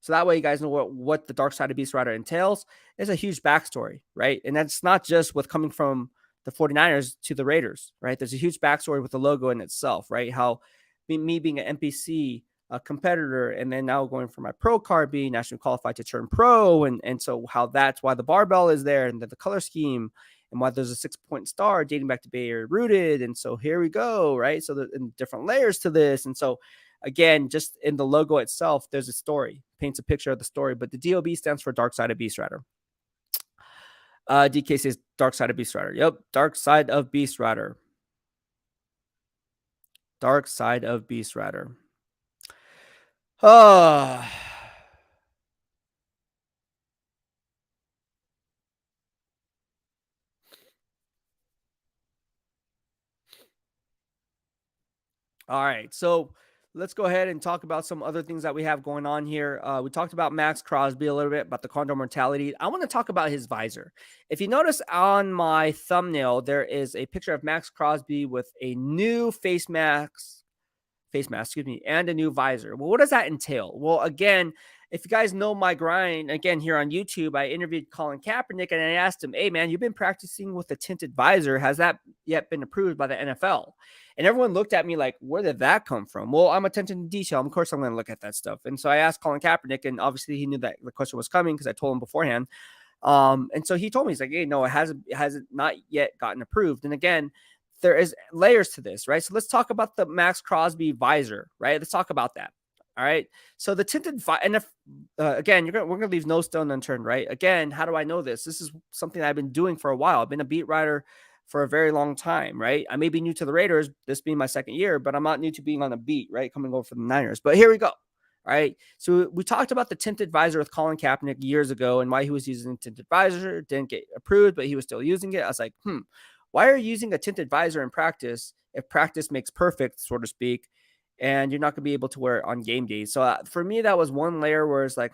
So that way you guys know what the Dark Side of Beastwriter entails. It's a huge backstory, right? And that's not just with coming from the 49ers to the Raiders, right? There's a huge backstory with the logo in itself, right? How me being an NPC, a competitor, and then now going for my pro card, being nationally qualified to turn pro. And so how that's why the barbell is there, and the color scheme, and why there's a 6-point star dating back to Bay Area rooted. And so here we go, right? So there's different layers to this. And so again, just in the logo itself, there's a story, paints a picture of the story, but the DOB stands for Dark Side of Beastwriter. DK says Dark Side of Beastwriter. Yep, Dark Side of Beastwriter. Dark Side of Beastwriter. Oh. All right, so let's go ahead and talk about some other things that we have going on here. We talked about Maxx Crosby a little bit, about the condor mortality. I want to talk about his visor. If you notice on my thumbnail, there is a picture of Maxx Crosby with a new face mask, and a new visor. Well, what does that entail? Well, again, if you guys know my grind, again, here on YouTube, I interviewed Colin Kaepernick and I asked him, "Hey, man, you've been practicing with a tinted visor. Has that yet been approved by the NFL?" And everyone looked at me like, "Where did that come from?" Well, I'm attention to detail. Of course, I'm going to look at that stuff. And so I asked Colin Kaepernick, and obviously he knew that the question was coming because I told him beforehand. And so he told me, he's like, "Hey, no, it hasn't not yet gotten approved." And again, there is layers to this, right? So let's talk about the Maxx Crosby visor, right? Let's talk about that. All right. So the tinted and if again, we're gonna leave no stone unturned, right? Again, how do I know this? This is something I've been doing for a while. I've been a beat writer for a very long time, right? I may be new to the Raiders, this being my second year, but I'm not new to being on a beat, right? Coming over from the Niners. But here we go. All right. So we talked about the tinted visor with Colin Kaepernick years ago and why he was using tinted visor, didn't get approved, but he was still using it. I was like, why are you using a tinted visor in practice if practice makes perfect, so to speak, and you're not going to be able to wear it on game days? So for me, that was one layer where it's like,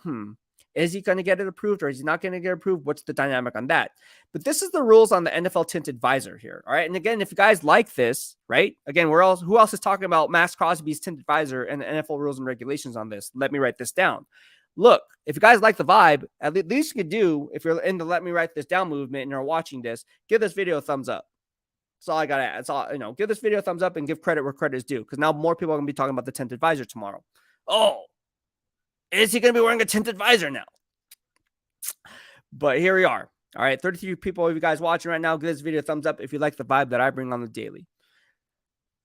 Is he going to get it approved or is he not going to get approved? What's the dynamic on that? But this is the rules on the NFL tinted visor here. All right. And again, if you guys like this, right? Again, who else is talking about Maxx Crosby's tinted visor and the NFL rules and regulations on this? Let me write this down. Look, if you guys like the vibe, at least you could do, if you're in the let me write this down movement and you're watching this, give this video a thumbs up. That's all I got to add. That's all, give this video a thumbs up and give credit where credit is due. Because now more people are going to be talking about the tinted visor tomorrow. Oh, is he going to be wearing a tinted visor now? But here we are. All right, 33 people of you guys watching right now, give this video a thumbs up if you like the vibe that I bring on the daily.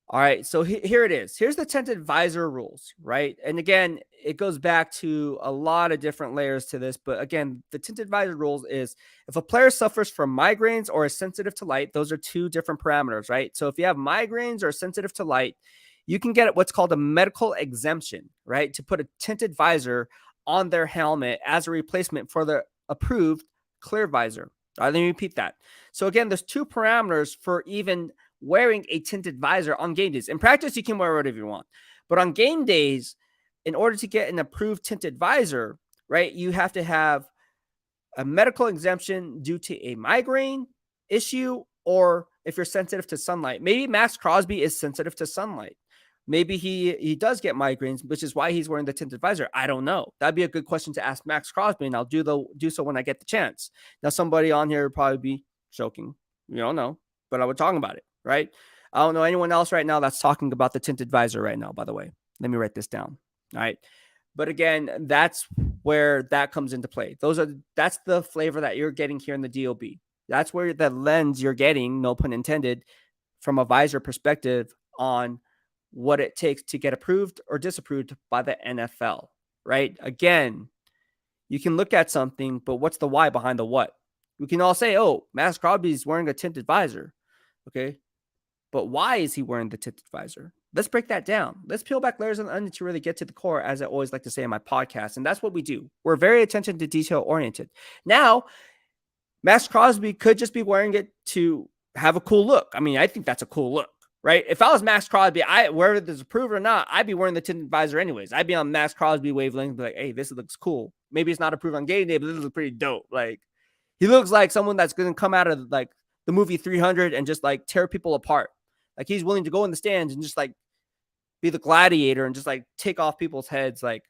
All right, so here it is. Here's the tinted visor rules, right? And again, it goes back to a lot of different layers to this. But again, the tinted visor rules is if a player suffers from migraines or is sensitive to light, those are two different parameters, right? So if you have migraines or sensitive to light, you can get what's called a medical exemption, right? To put a tinted visor on their helmet as a replacement for the approved clear visor. All right, let me repeat that. So again, there's two parameters for even wearing a tinted visor on game days. In practice, you can wear whatever you want. But on game days, in order to get an approved tinted visor, right, you have to have a medical exemption due to a migraine issue or if you're sensitive to sunlight. Maybe Maxx Crosby is sensitive to sunlight. Maybe he does get migraines, which is why he's wearing the tinted visor. I don't know. That'd be a good question to ask Maxx Crosby, and I'll do so when I get the chance. Now, somebody on here would probably be joking. You don't know, but I would talk about it, right? I don't know anyone else right now that's talking about the tinted visor right now, by the way. Let me write this down. All right. But again, that's where that comes into play. That's the flavor that you're getting here in the DOB. That's where the lens you're getting, no pun intended, from a visor perspective on what it takes to get approved or disapproved by the NFL, right? Again, you can look at something, but what's the why behind the what? We can all say, oh, Maxx Crosby's wearing a tinted visor, okay? But why is he wearing the tinted visor? Let's break that down. Let's peel back layers on the onion to really get to the core, as I always like to say in my podcast, and that's what we do. We're very attention to detail oriented. Now, Maxx Crosby could just be wearing it to have a cool look. I mean, I think that's a cool look. Right? If I was Maxx Crosby, whether it's approved or not, I'd be wearing the tinted visor anyways. I'd be on Maxx Crosby wavelength, be like, hey, this looks cool. Maybe it's not approved on game day, but this looks pretty dope. Like, he looks like someone that's going to come out of like the movie 300 and just like tear people apart. Like, he's willing to go in the stands and just like be the gladiator and just like take off people's heads. Like,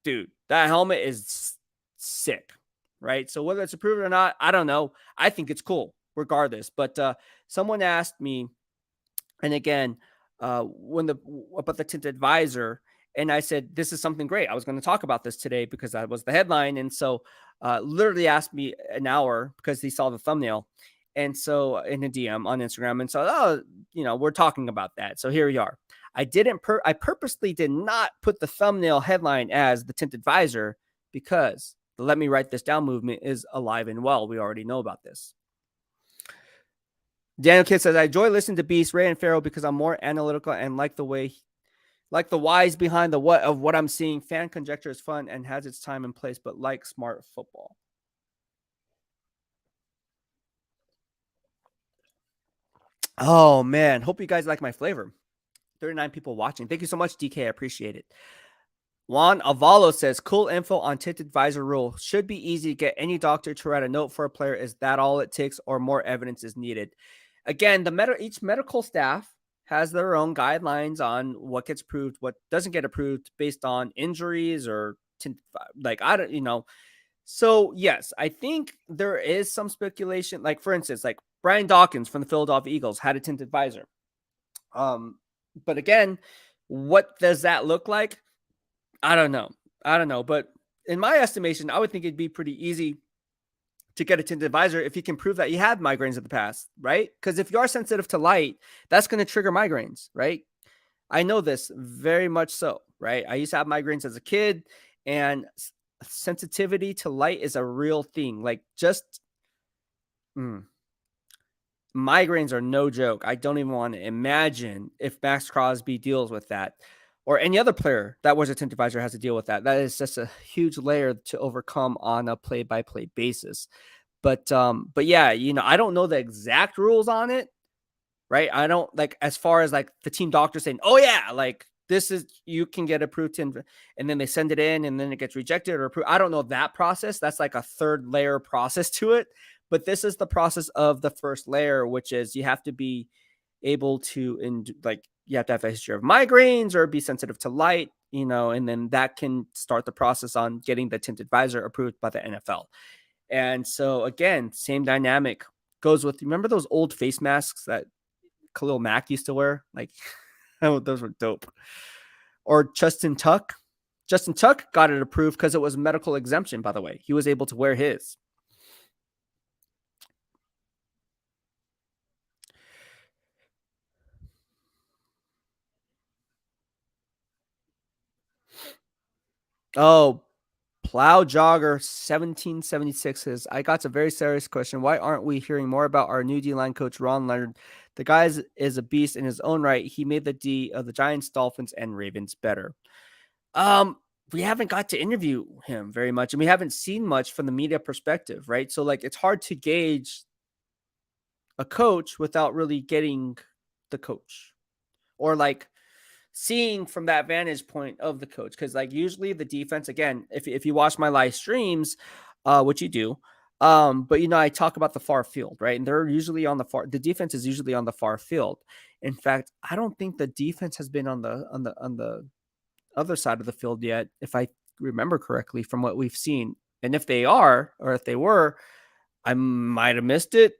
dude, that helmet is sick. Right? So whether it's approved or not, I don't know. I think it's cool regardless. But someone asked me, and again, about the tinted visor, and I said, this is something great. I was going to talk about this today because that was the headline. And so literally asked me an hour because he saw the thumbnail. And so in a DM on Instagram. And so, we're talking about that. So here we are. I purposely did not put the thumbnail headline as the tinted visor because the Let Me Write This Down movement is alive and well. We already know about this. Daniel Kidd says, I enjoy listening to Beast, Ray, and Pharaoh because I'm more analytical and like the whys behind the what of what I'm seeing. Fan conjecture is fun and has its time and place, but like smart football. Oh, man. Hope you guys like my flavor. 39 people watching. Thank you so much, DK. I appreciate it. Juan Avalo says, cool info on tinted visor rule. Should be easy to get any doctor to write a note for a player. Is that all it takes or more evidence is needed? Again, each medical staff has their own guidelines on what gets approved, what doesn't get approved based on injuries or So yes, I think there is some speculation. Like for instance, like Brian Dawkins from the Philadelphia Eagles had a tinted visor. But again, what does that look like? I don't know. But in my estimation, I would think it'd be pretty easy to get a tinted visor if you can prove that you had migraines in the past, right? Because if you are sensitive to light, that's going to trigger migraines, right? I know this very much so, right? I used to have migraines as a kid, and sensitivity to light is a real thing. Like migraines are no joke. I don't even want to imagine if Maxx Crosby deals with that, or any other player that wears a tinted visor has to deal with that. That is just a huge layer to overcome on a play-by-play basis. But yeah, I don't know the exact rules on it, right? I don't as far as like the team doctor saying, oh yeah, like this is, you can get approved and then they send it in and then it gets rejected or approved. I don't know that process. That's like a third layer process to it. But this is the process of the first layer, which is you have to be able to, and like you have to have a history of migraines or be sensitive to light, and then that can start the process on getting the tinted visor approved by the NFL. And so again, same dynamic goes with, remember those old face masks that Khalil Mack used to wear? Like, those were dope. Or Justin Tuck. Justin Tuck got it approved because it was medical exemption, by the way. He was able to wear his. Oh, Plow Jogger 1776 says, I got a very serious question. Why aren't we hearing more about our new D-line coach, Ron Leonard? The guy is a beast in his own right. He made the D of the Giants, Dolphins, and Ravens better. We haven't got to interview him very much, and we haven't seen much from the media perspective, right? So like it's hard to gauge a coach without really getting the coach or like seeing from that vantage point of the coach. Because like usually the defense, again, if you watch my live streams, which you do, but I talk about the far field, right? And they're usually on the defense is usually on the far field. In fact, I don't think the defense has been on the other side of the field yet, if I remember correctly from what we've seen. And if they are, or if they were, I might have missed it.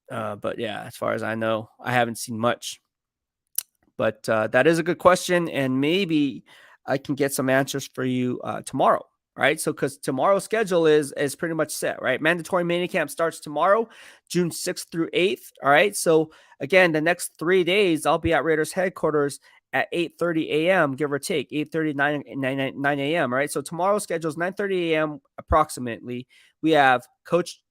But yeah, as far as I know, I haven't seen much. But that is a good question, and maybe I can get some answers for you tomorrow, right? So because tomorrow's schedule is pretty much set, right? Mandatory minicamp starts tomorrow, June 6th through 8th. All right. So again, the next 3 days, I'll be at Raiders headquarters at 8:30 a.m., give or take, 8:30, 9 a.m., right? So tomorrow's schedule is 9:30 a.m. approximately. We have Coach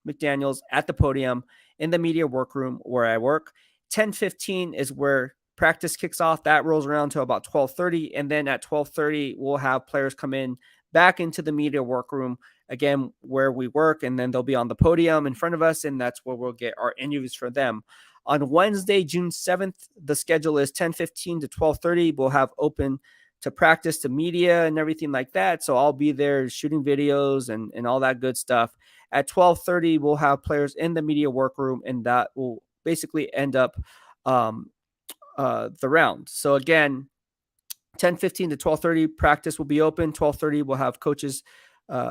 McDaniels at the podium in the media workroom where I work. 10:15 is where practice kicks off. That rolls around to about 12:30. And then at 12:30, we'll have players come in back into the media workroom, again, where we work. And then they'll be on the podium in front of us. And that's where we'll get our interviews for them. On Wednesday, June 7th, the schedule is 10:15 to 12:30. We'll have open to practice to media and everything like that. So I'll be there shooting videos and all that good stuff. At 12:30, we'll have players in the media workroom, and that will basically end up the round. So again, 10:15 to 12:30 practice will be open. 12:30 we'll have coaches,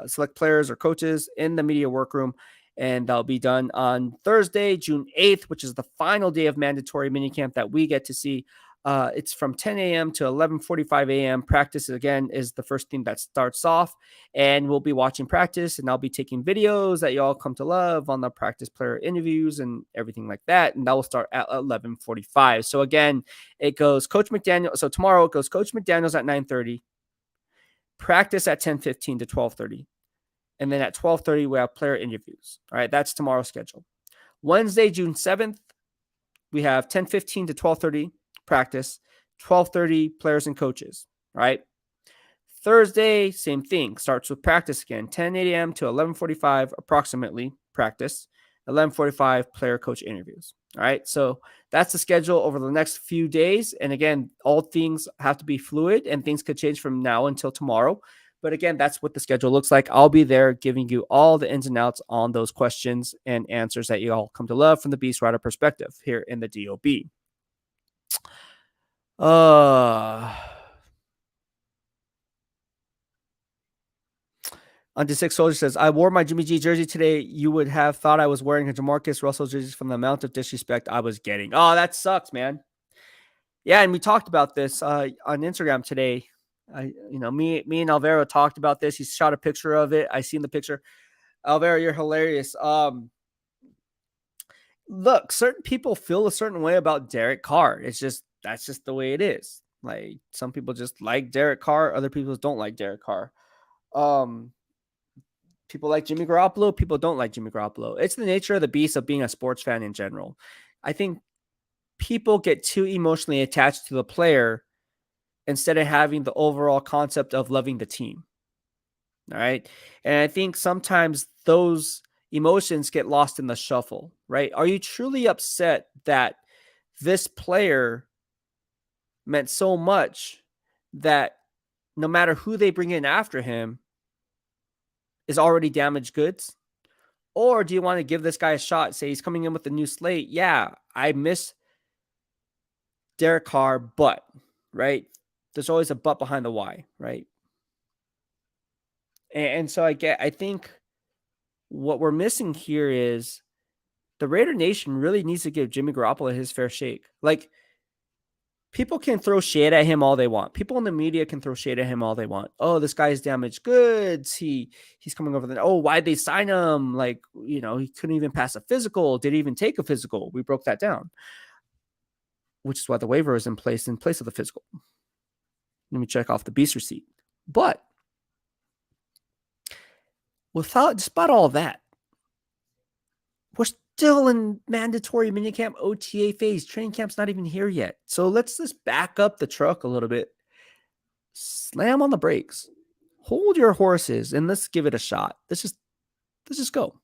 select players or coaches in the media workroom, and that'll be done on Thursday, June 8th, which is the final day of mandatory minicamp that we get to see. It's from 10 a.m. to 11:45 a.m. Practice, again, is the first thing that starts off, and we'll be watching practice, and I'll be taking videos that y'all come to love on the practice player interviews and everything like that, and that will start at 11:45. So again, it goes Coach McDaniel. So tomorrow it goes Coach McDaniels at 9:30, practice at 10:15 to 12:30, and then at 12:30 we have player interviews. All right, that's tomorrow's schedule. Wednesday, June 7th, we have 10:15 to 12:30 practice, 12:30 players and coaches, right? Thursday, same thing. Starts with practice again, 10 a.m. to 11:45 approximately practice, 11:45 player coach interviews. All right. So that's the schedule over the next few days. And again, all things have to be fluid and things could change from now until tomorrow. But again, that's what the schedule looks like. I'll be there giving you all the ins and outs on those questions and answers that you all come to love from the Beastwriter perspective here in the DOB. Unto Six Soldier says, I wore my Jimmy G jersey today. You would have thought I was wearing a Jamarcus Russell jersey from the amount of disrespect I was getting. Oh, that sucks, man. Yeah, and we talked about this on Instagram today. Me and Alvaro talked about this. He shot a picture of it. I seen the picture. Alvaro, you're hilarious. Look, certain people feel a certain way about Derek Carr. That's just the way it is. Like some people just like Derek Carr, other people don't like Derek Carr. People like Jimmy Garoppolo, people don't like Jimmy Garoppolo. It's the nature of the beast of being a sports fan in general. I think people get too emotionally attached to the player instead of having the overall concept of loving the team. All right. And I think sometimes those emotions get lost in the shuffle, right? Are you truly upset that this player meant so much that no matter who they bring in after him is already damaged goods? Or do you want to give this guy a shot? Say he's coming in with a new slate. Yeah, I miss Derek Carr, but, right? There's always a but behind the why, right? And so I think what we're missing here is the Raider Nation really needs to give Jimmy Garoppolo his fair shake. Like, people can throw shade at him all they want. People in the media can throw shade at him all they want. Oh, this guy's damaged goods. He's coming over the. Oh, why'd they sign him? Like, he couldn't even pass a physical. Did he even take a physical? We broke that down, which is why the waiver is in place of the physical. Let me check off the Beast receipt. But despite all that, we're still in mandatory minicamp OTA phase. Training camp's not even here yet. So let's just back up the truck a little bit. Slam on the brakes. Hold your horses and let's give it a shot. Let's just go.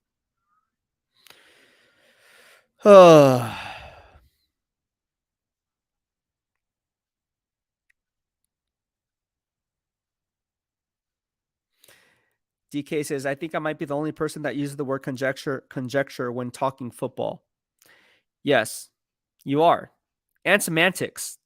DK says, I think I might be the only person that uses the word conjecture when talking football. Yes, you are. And semantics.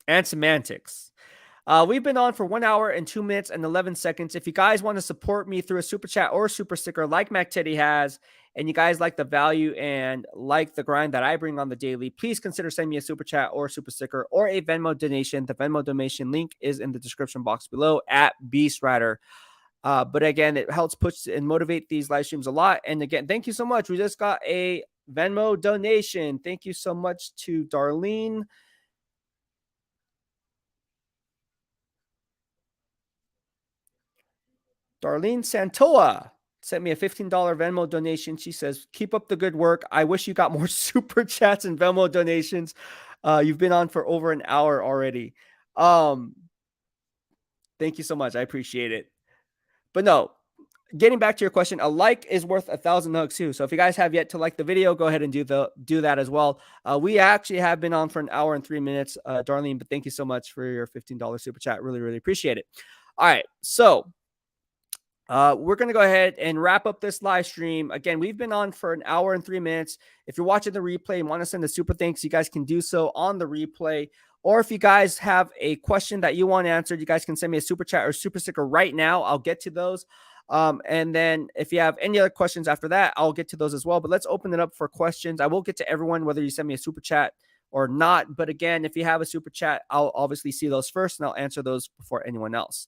We've been on for 1 hour and 2 minutes and 11 seconds. If you guys want to support me through a super chat or a super sticker like Mac Teddy has, and you guys like the value and like the grind that I bring on the daily, please consider sending me a super chat or a super sticker or a Venmo donation. The Venmo donation link is in the description box below at Beastwriter. But again, it helps push and motivate these live streams a lot. And again, thank you so much. We just got a Venmo donation. Thank you so much to Darlene. Darlene Santoa sent me a $15 Venmo donation. She says, keep up the good work. I wish you got more super chats and Venmo donations. You've been on for over an hour already. Thank you so much. I appreciate it. But no, getting back to your question, a like is worth 1,000 hugs too. So if you guys have yet to like the video, go ahead and do that as well. We actually have been on for an hour and 3 minutes, Darlene, but thank you so much for your $15 super chat. Really, really appreciate it. All right. So we're going to go ahead and wrap up this live stream. Again, we've been on for an hour and 3 minutes. If you're watching the replay and want to send a super thanks, you guys can do so on the replay. Or if you guys have a question that you want answered, you guys can send me a super chat or super sticker right now. I'll get to those. And then if you have any other questions after that, I'll get to those as well. But let's open it up for questions. I will get to everyone, whether you send me a super chat or not. But again, if you have a super chat, I'll obviously see those first and I'll answer those before anyone else.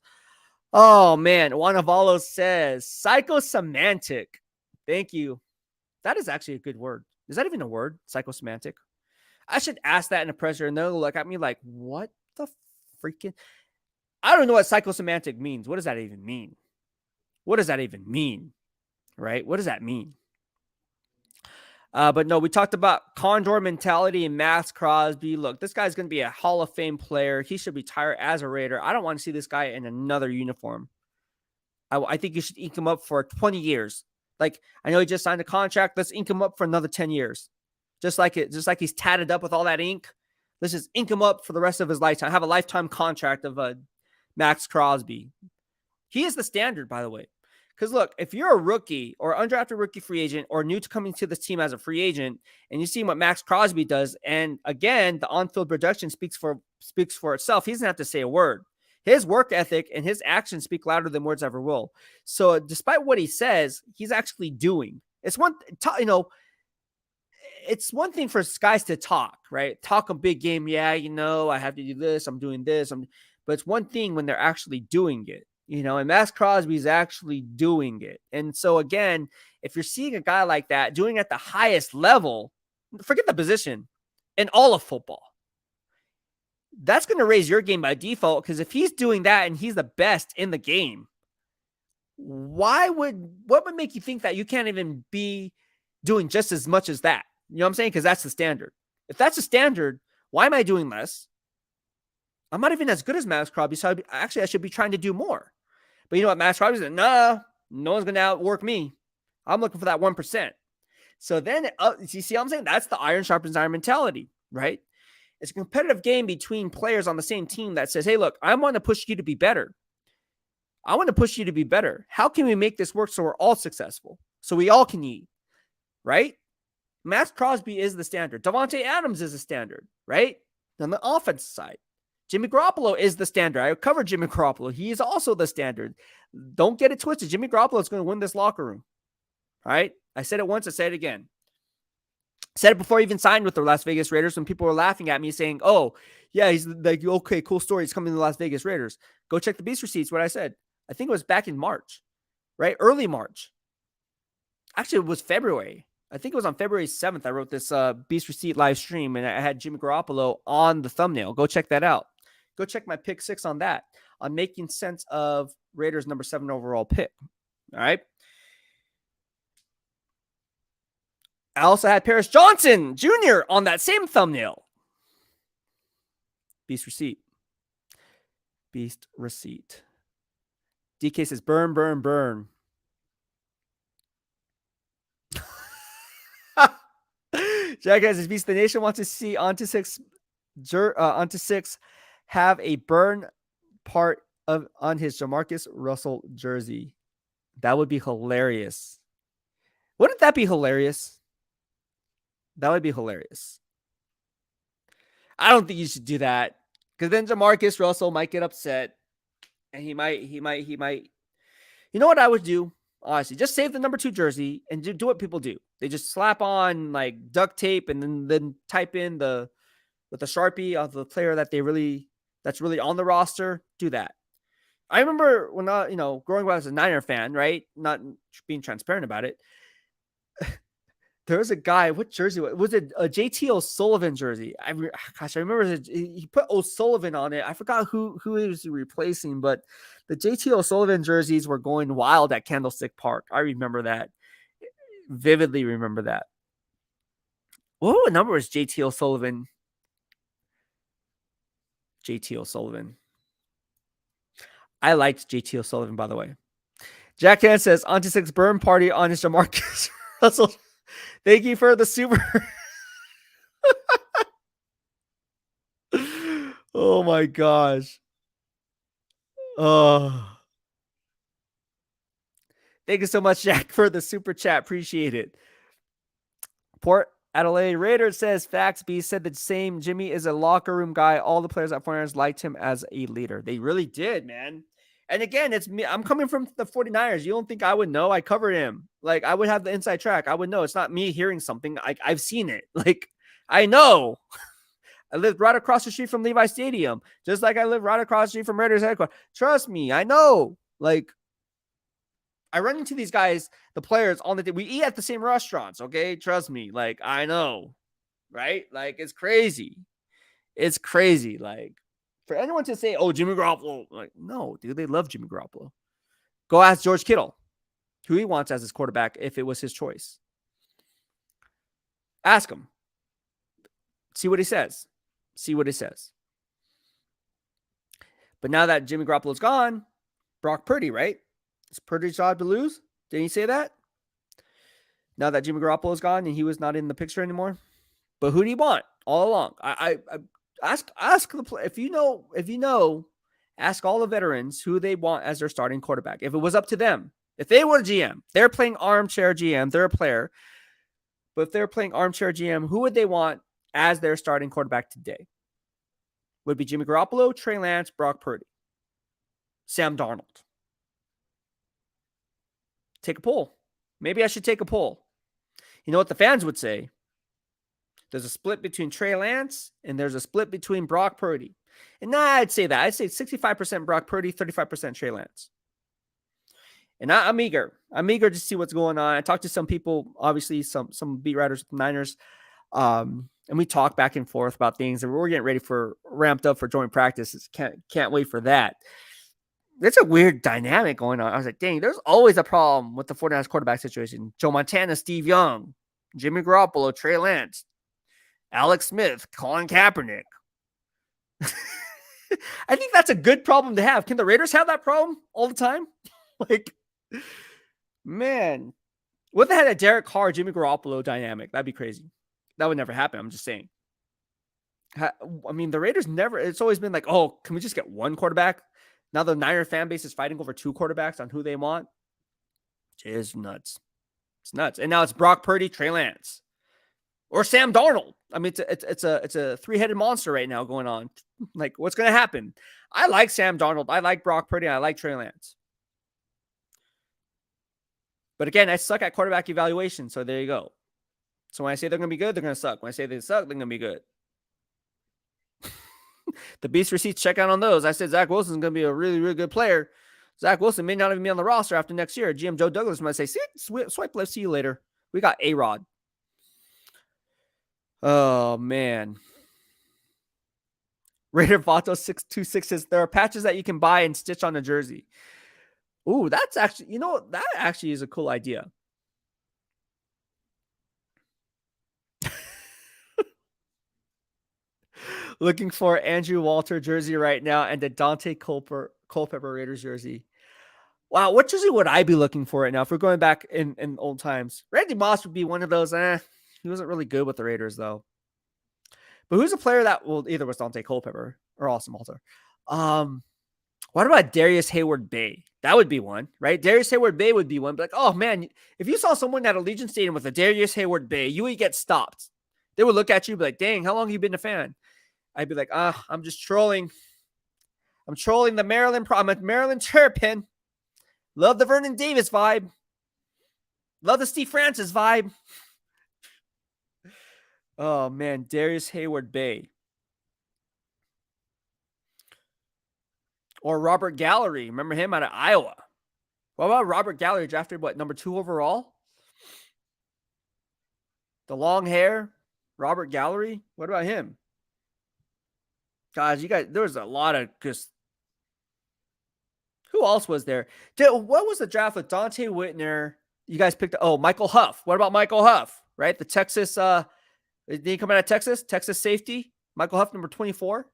Oh, man. Juanavalo says psychosemantic. Thank you. That is actually a good word. Is that even a word? Psychosemantic? I should ask that in a presser and they'll look at me like, what the freaking? I don't know what psychosemantic means. What does that even mean? What does that even mean? Right? What does that mean? But no, we talked about CONDOR mentality and Maxx Crosby. Look, this guy's going to be a Hall of Fame player. He should retire as a Raider. I don't want to see this guy in another uniform. I think you should ink him up for 20 years. Like, I know he just signed a contract. Let's ink him up for another 10 years. Just like he's tatted up with all that ink. Let's just ink him up for the rest of his lifetime. Have a lifetime contract of Maxx Crosby. He is the standard, by the way. Because look, if you're a rookie or undrafted rookie free agent or new to coming to this team as a free agent, and you see what Maxx Crosby does, and again, the on-field production speaks for itself. He doesn't have to say a word. His work ethic and his actions speak louder than words ever will. So despite what he says, he's actually doing. It's one thing for guys to talk, right? Talk a big game. Yeah, I have to do this. I'm doing this. But it's one thing when they're actually doing it. And Maxx Crosby is actually doing it. And so, again, if you're seeing a guy like that doing at the highest level, forget the position, in all of football, that's going to raise your game by default. Because if he's doing that and he's the best in the game, what would make you think that you can't even be doing just as much as that? You know what I'm saying? Because that's the standard. If that's the standard, why am I doing less? I'm not even as good as Maxx Crosby, so I should be trying to do more. But you know what? Maxx Crosby said, nah, no one's going to outwork me. I'm looking for that 1%. So then, you see what I'm saying? That's the iron sharpens iron mentality, right? It's a competitive game between players on the same team that says, hey, look, I want to push you to be better. I want to push you to be better. How can we make this work so we're all successful? So we all can eat, right? Maxx Crosby is the standard. Davante Adams is the standard, right? On the offense side. Jimmy Garoppolo is the standard. I covered Jimmy Garoppolo. He is also the standard. Don't get it twisted. Jimmy Garoppolo is going to win this locker room. All right? I said it once. I say it again. I said it before he even signed with the Las Vegas Raiders when people were laughing at me saying, oh, yeah, he's like, okay, cool story. He's coming to the Las Vegas Raiders. Go check the Beast receipts, what I said. I think it was back in March, right? Early March. Actually, it was February. I think it was on February 7th. I wrote this Beast Receipt live stream, and I had Jimmy Garoppolo on the thumbnail. Go check that out. Go check my pick 6 on that, on making sense of Raiders' number 7 overall pick. All right. I also had Paris Johnson Jr. on that same thumbnail. Beast Receipt. Beast Receipt. DK says, burn, burn, burn. Jackass says, Beast, the nation wants to see onto six have a burn part on his Jamarcus Russell jersey. That would be hilarious. Wouldn't that be hilarious? That would be hilarious. I don't think you should do that, because then Jamarcus Russell might get upset, and he might. You know what I would do? Honestly, just save the number 2 jersey and do what people do. They just slap on like duct tape and then type in with the Sharpie of the player that's really on the roster. Do that. I remember when growing up as a Niner fan, right? Not being transparent about it. There was a guy. What jersey was it? A JT O'Sullivan jersey. I remember he put O'Sullivan on it. I forgot who he was replacing, but the JT O'Sullivan jerseys were going wild at Candlestick Park. I remember that. Vividly remember that. What number was JT O'Sullivan? JT O'Sullivan. I liked JT O'Sullivan, by the way. Jack Han says, onto 6 burn party on his Jamarcus Russell. Thank you for the super. Oh my gosh. Oh. Thank you so much, Jack, for the super chat. Appreciate it. Port Adelaide Raider says, facts, B said the same. Jimmy is a locker room guy. All the players at 49ers liked him as a leader. They really did, man. And again, it's me. I'm coming from the 49ers. You don't think I would know? I covered him. Like, I would have the inside track. I would know. It's not me hearing something. I've seen it. Like, I know. I lived right across the street from Levi Stadium, just like I live right across the street from Raiders headquarters. Trust me, I know. Like, I run into these guys, the players, on the day. We eat at the same restaurants, okay? Trust me. Like, I know, right? Like, it's crazy. It's crazy. Like, for anyone to say, oh, Jimmy Garoppolo, like, no, dude, they love Jimmy Garoppolo. Go ask George Kittle who he wants as his quarterback if it was his choice. Ask him. See what he says. See what he says. But now that Jimmy Garoppolo's gone, Brock Purdy, right? It's Purdy's job to lose. Didn't he say that? Now that Jimmy Garoppolo's gone and he was not in the picture anymore. But who do you want all along? I ask the play. If you know, ask all the veterans who they want as their starting quarterback. If it was up to them, if they were a GM, they're playing armchair GM, they're a player. But if they're playing armchair GM, who would they want as their starting quarterback today? Would it be Jimmy Garoppolo, Trey Lance, Brock Purdy, Sam Darnold? Take a poll. Maybe I should take a poll. You know what the fans would say? There's a split between Trey Lance and there's a split between Brock Purdy. And I'd say that. I'd say 65% Brock Purdy, 35% Trey Lance. And I'm eager. I'm eager to see what's going on. I talked to some people, obviously some beat writers with the Niners, and we talk back and forth about things. And we're getting ready for ramped up for joint practices. Can't wait for that. It's a weird dynamic going on. I was like, dang, there's always a problem with the 49ers quarterback situation. Joe Montana, Steve Young, Jimmy Garoppolo, Trey Lance, Alex Smith, Colin Kaepernick. I think that's a good problem to have. Can the Raiders have that problem all the time? Like, man, what if they had a Derek Carr, Jimmy Garoppolo dynamic? That'd be crazy. That would never happen. I'm just saying. I mean, the Raiders never, it's always been like, oh, can we just get one quarterback? Now the Niner fan base is fighting over 2 quarterbacks on who they want. It is nuts. It's nuts. And now it's Brock Purdy, Trey Lance, or Sam Darnold. I mean, it's a 3-headed monster right now going on. Like, what's going to happen? I like Sam Darnold. I like Brock Purdy. I like Trey Lance. But again, I suck at quarterback evaluation. So there you go. So when I say they're going to be good, they're going to suck. When I say they suck, they're going to be good. The Beast receipts, check out on those. I said Zach Wilson's going to be a really, really good player. Zach Wilson may not even be on the roster after next year. GM Joe Douglas might say, swipe left, see you later. We got A-Rod. Oh, man. Raider Vato 626 says, there are patches that you can buy and stitch on a jersey. Ooh, that's actually, that actually is a cool idea. Looking for Andrew Walter jersey right now and the Dante Culpepper Raiders jersey. Wow, what jersey would I be looking for right now if we're going back in old times? Randy Moss would be one of those. He wasn't really good with the Raiders, though. But who's a player that either was Dante Culpepper or Austin Walter? What about Darius Hayward-Bay? That would be one, right? Darius Hayward-Bay would be one. But like, oh, man, if you saw someone at Allegiant Stadium with a Darius Hayward-Bay, you would get stopped. They would look at you and be like, dang, how long have you been a fan? I'd be like, I'm just trolling. I'm trolling the Maryland. I'm a Maryland Terrapin. Love the Vernon Davis vibe. Love the Steve Francis vibe. Oh, man. Darius Hayward-Bay. Or Robert Gallery. Remember him out of Iowa? What about Robert Gallery, drafted, number 2 overall? The long hair. Robert Gallery. What about him? Guys, you guys, there was a lot of just. Who else was there? What was the draft with Dante Whitner? You guys picked. Oh, Michael Huff. What about Michael Huff? Right, the Texas. Did he come out of Texas? Texas safety. Michael Huff, number 24.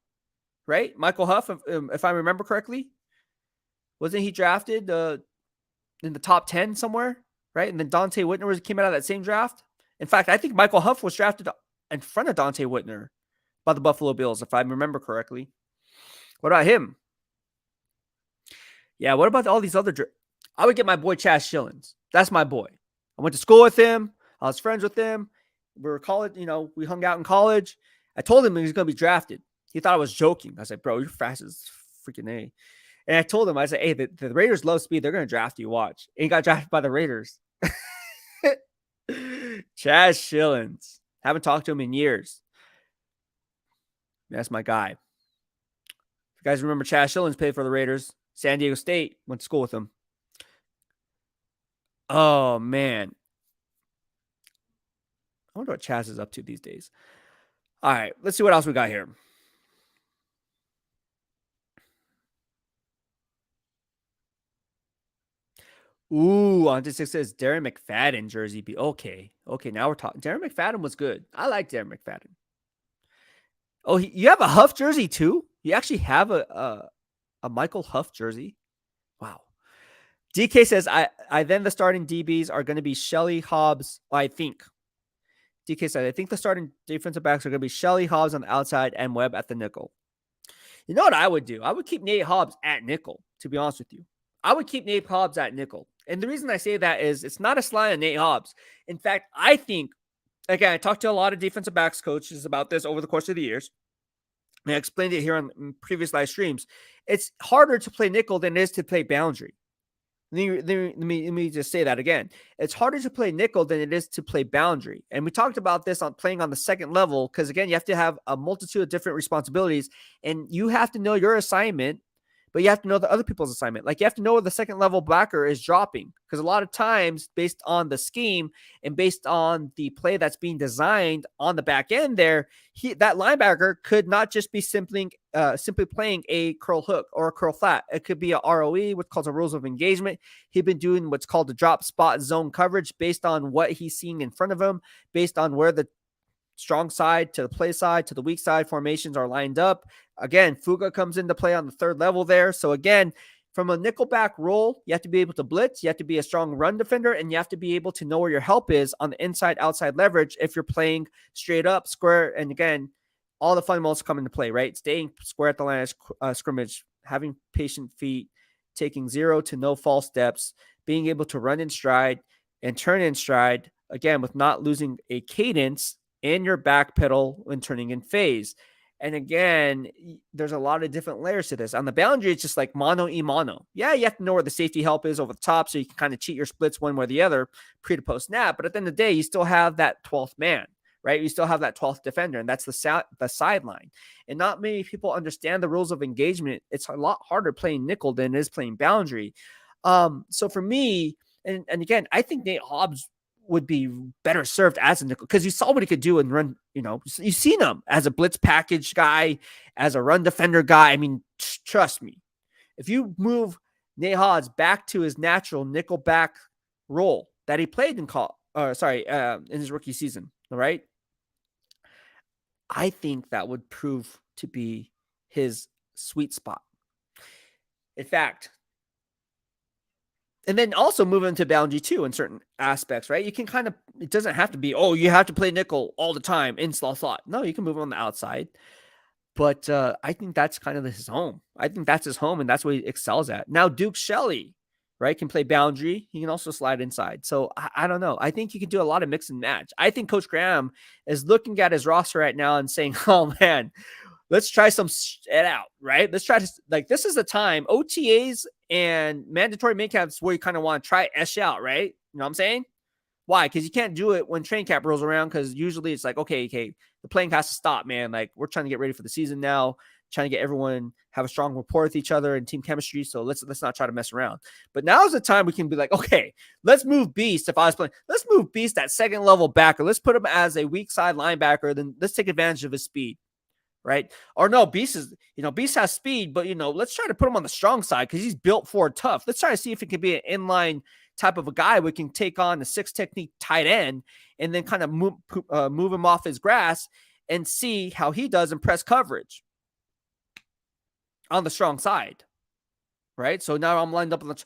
Right, Michael Huff, if I remember correctly, wasn't he drafted in the top 10 somewhere? Right, and then Dante Whitner came out of that same draft. In fact, I think Michael Huff was drafted in front of Dante Whitner by the Buffalo Bills, if I remember correctly. What about him? Yeah, what about all these other? I would get my boy Chaz Schillens. That's my boy. I went to school with him. I was friends with him. We were college, we hung out in college. I told him he was going to be drafted. He thought I was joking. I said, bro, you're fast as freaking A. And I told him, I said, hey, the Raiders love speed. They're going to draft you. Watch. And he got drafted by the Raiders. Chaz Schillens. Haven't talked to him in years. That's my guy. If you guys remember, Chaz Schillens played for the Raiders. San Diego State, went to school with him. Oh, man. I wonder what Chaz is up to these days. All right, let's see what else we got here. Ooh, on 6 says Darren McFadden jersey. Okay, now we're talking. Darren McFadden was good. I like Darren McFadden. Oh, you have a Huff jersey too? You actually have a Michael Huff jersey? Wow. DK says, I then the starting DBs are going to be Shelley Hobbs, I think. DK said, I think the starting defensive backs are going to be Shelley Hobbs on the outside and Webb at the nickel. You know what I would do? I would keep Nate Hobbs at nickel, to be honest with you. I would keep Nate Hobbs at nickel. And the reason I say that is it's not a slight on Nate Hobbs. In fact, I think, again, I talked to a lot of defensive backs coaches about this over the course of the years. And I explained it here on previous live streams. It's harder to play nickel than it is to play boundary. Let me just say that again. It's harder to play nickel than it is to play boundary. And we talked about this on playing on the second level because, again, you have to have a multitude of different responsibilities. And you have to know your assignment, but you have to know the other people's assignment. Like, you have to know where the second level backer is dropping. Because a lot of times, based on the scheme and based on the play that's being designed on the back end there, that linebacker could not just be simply playing a curl hook or a curl flat. It could be a ROE, what's called a rules of engagement. He'd been doing what's called the drop spot zone coverage based on what he's seeing in front of him, based on where the strong side to the play side to the weak side formations are lined up. Again, Fuga comes into play on the third level there. So again, from a nickelback role, you have to be able to blitz, you have to be a strong run defender, and you have to be able to know where your help is on the inside-outside leverage if you're playing straight up, square, and again, all the fundamentals come into play, right? Staying square at the line of scrimmage, having patient feet, taking 0 to no false steps, being able to run in stride and turn in stride, again, with not losing a cadence in your back pedal when turning in phase. And again, there's a lot of different layers to this. On the boundary, it's just like mono e mono. Yeah, you have to know where the safety help is over the top so you can kind of cheat your splits one way or the other, pre to post snap. But at the end of the day, you still have that 12th man, right? You still have that 12th defender, and that's the sideline. And not many people understand the rules of engagement. It's a lot harder playing nickel than it is playing boundary. So for me, and again, I think Nate Hobbs would be better served as a nickel because you saw what he could do and run. You've seen him as a blitz package guy, as a run defender guy. I mean, trust me, if you move Nate Hobbs back to his natural nickel back role that he played in his rookie season, all right, I think that would prove to be his sweet spot. In fact, and then also move into boundary too in certain aspects, right? You can it doesn't have to be, you have to play nickel all the time in slot. No, you can move on the outside. But I think that's kind of his home. I think that's his home, and that's what he excels at. Now, Duke Shelley, right, can play boundary. He can also slide inside. So I don't know. I think he can do a lot of mix and match. I think Coach Graham is looking at his roster right now and saying, oh, man, let's try some shit out, right? Let's try to, this is the time. OTAs and mandatory main camps where you kind of want to try Esh out, right? You know what I'm saying? Why? Because you can't do it when training camp rolls around because usually it's like, okay, the playing has to stop, man. Like, we're trying to get ready for the season now, trying to get everyone have a strong rapport with each other and team chemistry. So let's not try to mess around. But now's the time we can be like, okay, let's move Beast. If I was playing, let's move Beast at second level backer. Let's put him as a weak side linebacker. Then let's take advantage of his speed. Right? Or no, Beast has speed, but let's try to put him on the strong side because he's built for tough. Let's try to see if it can be an inline type of a guy we can take on the 6 technique tight end and then kind of move him off his grass and see how he does in press coverage on the strong side. Right? So now I'm lined up on the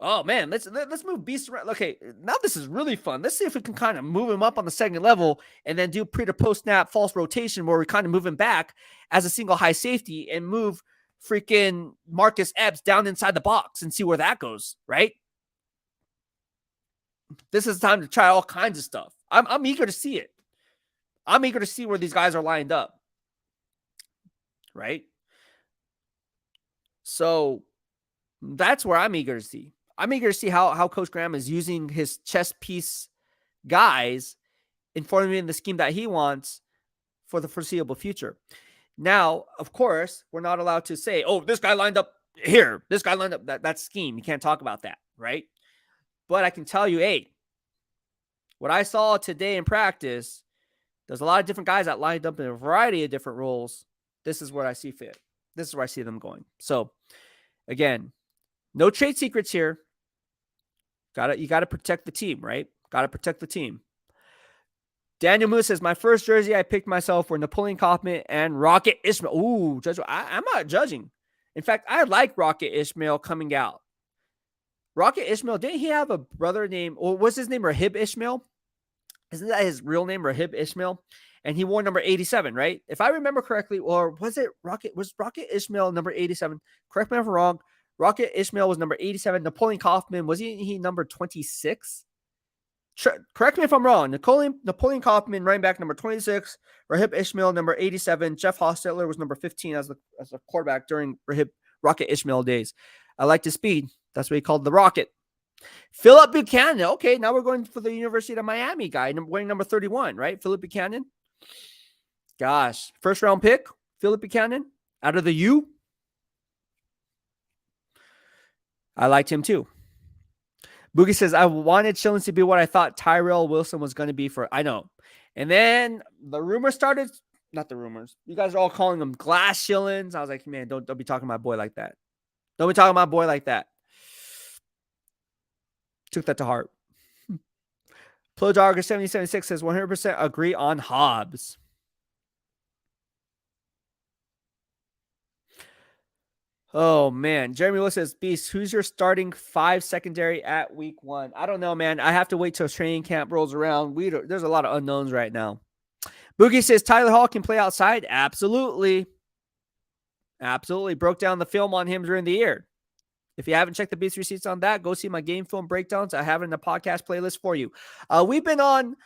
oh man, let's move Beast around. Okay, now this is really fun. Let's see if we can kind of move him up on the second level and then do pre to post snap false rotation where we kind of move him back as a single high safety and move freaking Marcus Epps down inside the box and see where that goes, right? This is the time to try all kinds of stuff. I'm eager to see it. I'm eager to see where these guys are lined up, right? So that's where I'm eager to see. I'm eager to see how Coach Graham is using his chess piece guys in formulating the scheme that he wants for the foreseeable future. Now, of course, we're not allowed to say, oh, this guy lined up here. This guy lined up that scheme. You can't talk about that, right? But I can tell you, hey, what I saw today in practice, there's a lot of different guys that lined up in a variety of different roles. This is where I see fit. This is where I see them going. So, again, no trade secrets here. You got to protect the team, right? Got to protect the team. Daniel Moose says, my first jersey I picked myself were Napoleon Kaufman and Rocket Ishmael. Ooh, I'm not judging. In fact, I like Rocket Ishmael coming out. Rocket Ishmael, didn't he have a brother named, or was his name Rahib Ishmael? Isn't that his real name, Rahib Ishmael? And he wore number 87, right? If I remember correctly, or was Rocket Ishmael number 87? Correct me if I'm wrong. Rocket Ishmael was number 87. Napoleon Kaufman, was he number 26? Correct me if I'm wrong. Napoleon Kaufman, running back, number 26. Rahib Ishmael, number 87. Jeff Hostetler was number 15 as a quarterback during Rocket Ishmael days. I like his speed. That's what he called the Rocket. Philip Buchanan. Okay, now we're going for the University of Miami guy, wearing number 31, right? Philip Buchanan. Gosh, first round pick, Philip Buchanan, out of the U. I liked him too. Boogie says, I wanted Shillings to be what I thought Tyrell Wilson was going to be for, I know. And then the rumors started, not the rumors. You guys are all calling him Glass Shillings. I was like, man, don't be talking to my boy like that. Don't be talking to my boy like that. Took that to heart. Plodogger 7076 says 100% agree on Hobbs. Oh, man. Jeremy Willis says, Beast, who's your starting 5 secondary at week 1? I don't know, man. I have to wait till training camp rolls around. There's a lot of unknowns right now. Boogie says Tyler Hall can play outside. Absolutely. Absolutely. Broke down the film on him during the year. If you haven't checked the Beast Receipts on that, go see my game film breakdowns. I have it in the podcast playlist for you. We've been on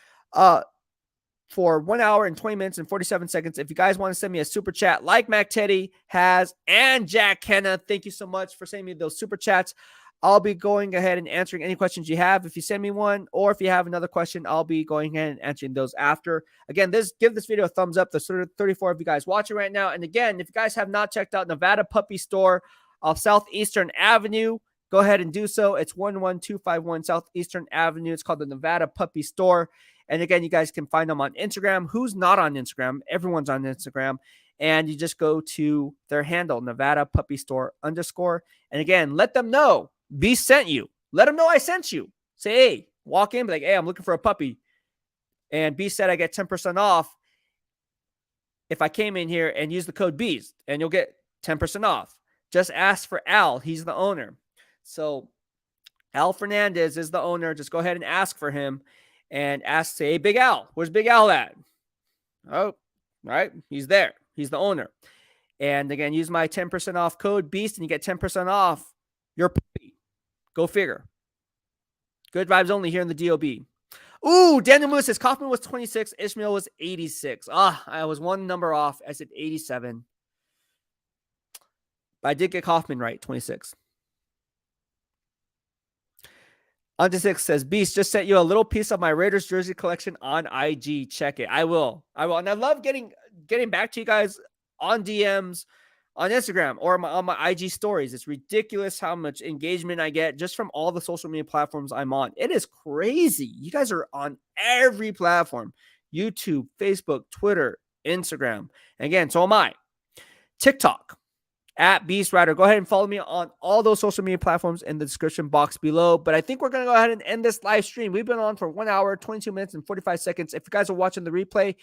for 1 hour and 20 minutes and 47 seconds. If you guys want to send me a super chat like Mac Teddy has and Jack Kenna, thank you so much for sending me those super chats. I'll be going ahead and answering any questions you have. If you send me one, or if you have another question, I'll be going ahead and answering those after. Again, give this video a thumbs up. There's 34 of you guys watching right now. And again, if you guys have not checked out Nevada Puppy Store off Southeastern Avenue, go ahead and do so. It's 11251 Southeastern Avenue. It's called the Nevada Puppy Store. And again, you guys can find them on Instagram. Who's not on Instagram? Everyone's on Instagram. And you just go to their handle, Nevada Puppy Store _. And again, let them know Beast sent you. Let them know I sent you. Say, hey, walk in, be like, hey, I'm looking for a puppy. And Beast said I get 10% off if I came in here and use the code Beast, and you'll get 10% off. Just ask for Al. He's the owner. So Al Fernandez is the owner. Just go ahead and ask for him and ask, say, hey, Big Al, where's Big Al at? Oh, right. He's there. He's the owner. And again, use my 10% off code Beast and you get 10% off your puppy. Go figure. Good vibes only here in the DOB. Ooh, Daniel Lewis says Kaufman was 26. Ishmael was 86. I was one number off. I said 87. But I did get Kaufman right, 26. Unto 6 says, Beast, just sent you a little piece of my Raiders jersey collection on IG. Check it. I will. And I love getting back to you guys on DMs, on Instagram, or on my IG stories. It's ridiculous how much engagement I get just from all the social media platforms I'm on. It is crazy. You guys are on every platform. YouTube, Facebook, Twitter, Instagram. And again, so am I. TikTok. At Beastwriter. Go ahead and follow me on all those social media platforms in the description box below. But I think we're going to go ahead and end this live stream. We've been on for 1 hour, 22 minutes, and 45 seconds. If you guys are watching the replay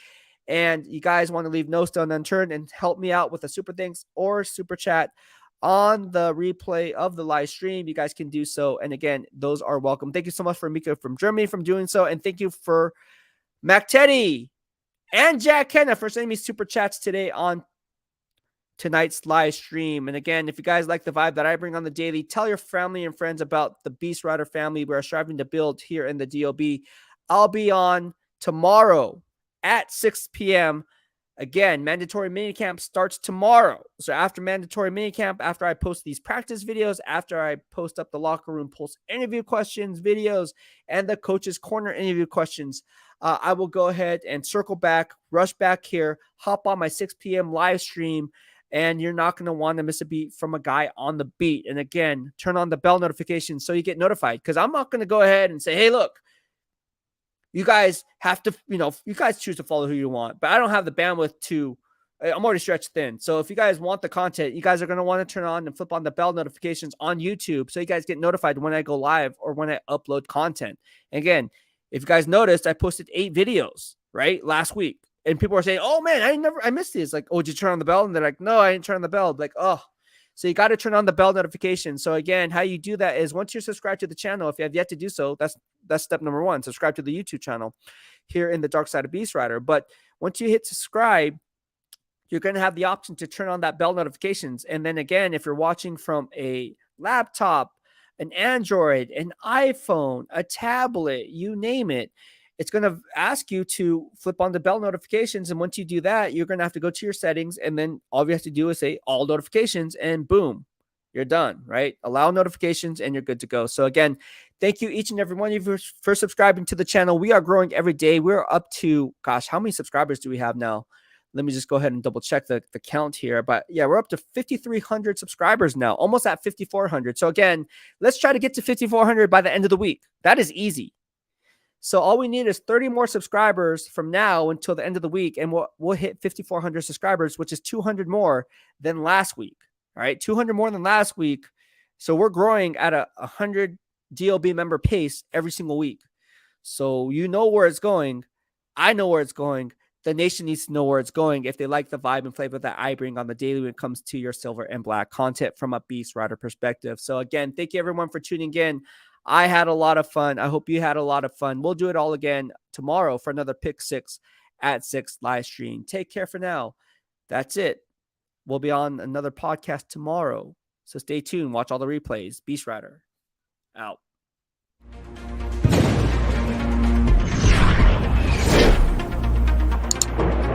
and you guys want to leave no stone unturned and help me out with a super thanks or super chat on the replay of the live stream, you guys can do so. And again, those are welcome. Thank you so much for Mika from Germany from doing so. And thank you for Mac Teddy and Jack Kenna for sending me super chats today on tonight's live stream. And again, if you guys like the vibe that I bring on the daily, tell your family and friends about the Beastwriter family we're striving to build here in the DOB. I'll be on tomorrow at 6 p.m. Again, mandatory minicamp starts tomorrow. So after mandatory minicamp, after I post these practice videos, after I post up the locker room pulse interview questions, videos, and the coach's corner interview questions, I will go ahead and circle back, rush back here, hop on my 6 p.m. live stream, and you're not going to want to miss a beat from a guy on the beat. And again, turn on the bell notification so you get notified, because I'm not going to go ahead and say, hey, look, you guys have to, you guys choose to follow who you want, but I don't have the bandwidth to, I'm already stretched thin. So if you guys want the content, you guys are going to want to turn on and flip on the bell notifications on YouTube so you guys get notified when I go live or when I upload content. And again, if you guys noticed, I posted 8 videos, right, last week. And people are saying, oh man, I missed these. Like, oh, did you turn on the bell? And they're like, no, I didn't turn on the bell. Like, oh, so you got to turn on the bell notification. So again, how you do that is once you're subscribed to the channel, if you have yet to do so, that's step number 1, subscribe to the YouTube channel here in the Dark Side of Beastwriter. But once you hit subscribe, you're going to have the option to turn on that bell notifications. And then again, if you're watching from a laptop, an Android, an iPhone, a tablet, you name it, it's going to ask you to flip on the bell notifications. And once you do that, you're going to have to go to your settings. And then all you have to do is say all notifications and boom, you're done, right? Allow notifications and you're good to go. So again, thank you each and every one of you for subscribing to the channel. We are growing every day. We're up to, gosh, how many subscribers do we have now? Let me just go ahead and double check the count here. But yeah, we're up to 5,300 subscribers now, almost at 5,400. So again, let's try to get to 5,400 by the end of the week. That is easy. So all we need is 30 more subscribers from now until the end of the week, and we'll hit 5,400 subscribers, which is 200 more than last week. All right, 200 more than last week. So we're growing at a 100 DOB member pace every single week. So you know where it's going. I know where it's going. The nation needs to know where it's going if they like the vibe and flavor that I bring on the daily when it comes to your silver and black content from a Beastwriter perspective. So again, thank you everyone for tuning in. I had a lot of fun. I hope you had a lot of fun. We'll do it all again tomorrow for another Pick 6 at 6 live stream. Take care for now. That's it. We'll be on another podcast tomorrow. So stay tuned. Watch all the replays. Beastwriter out.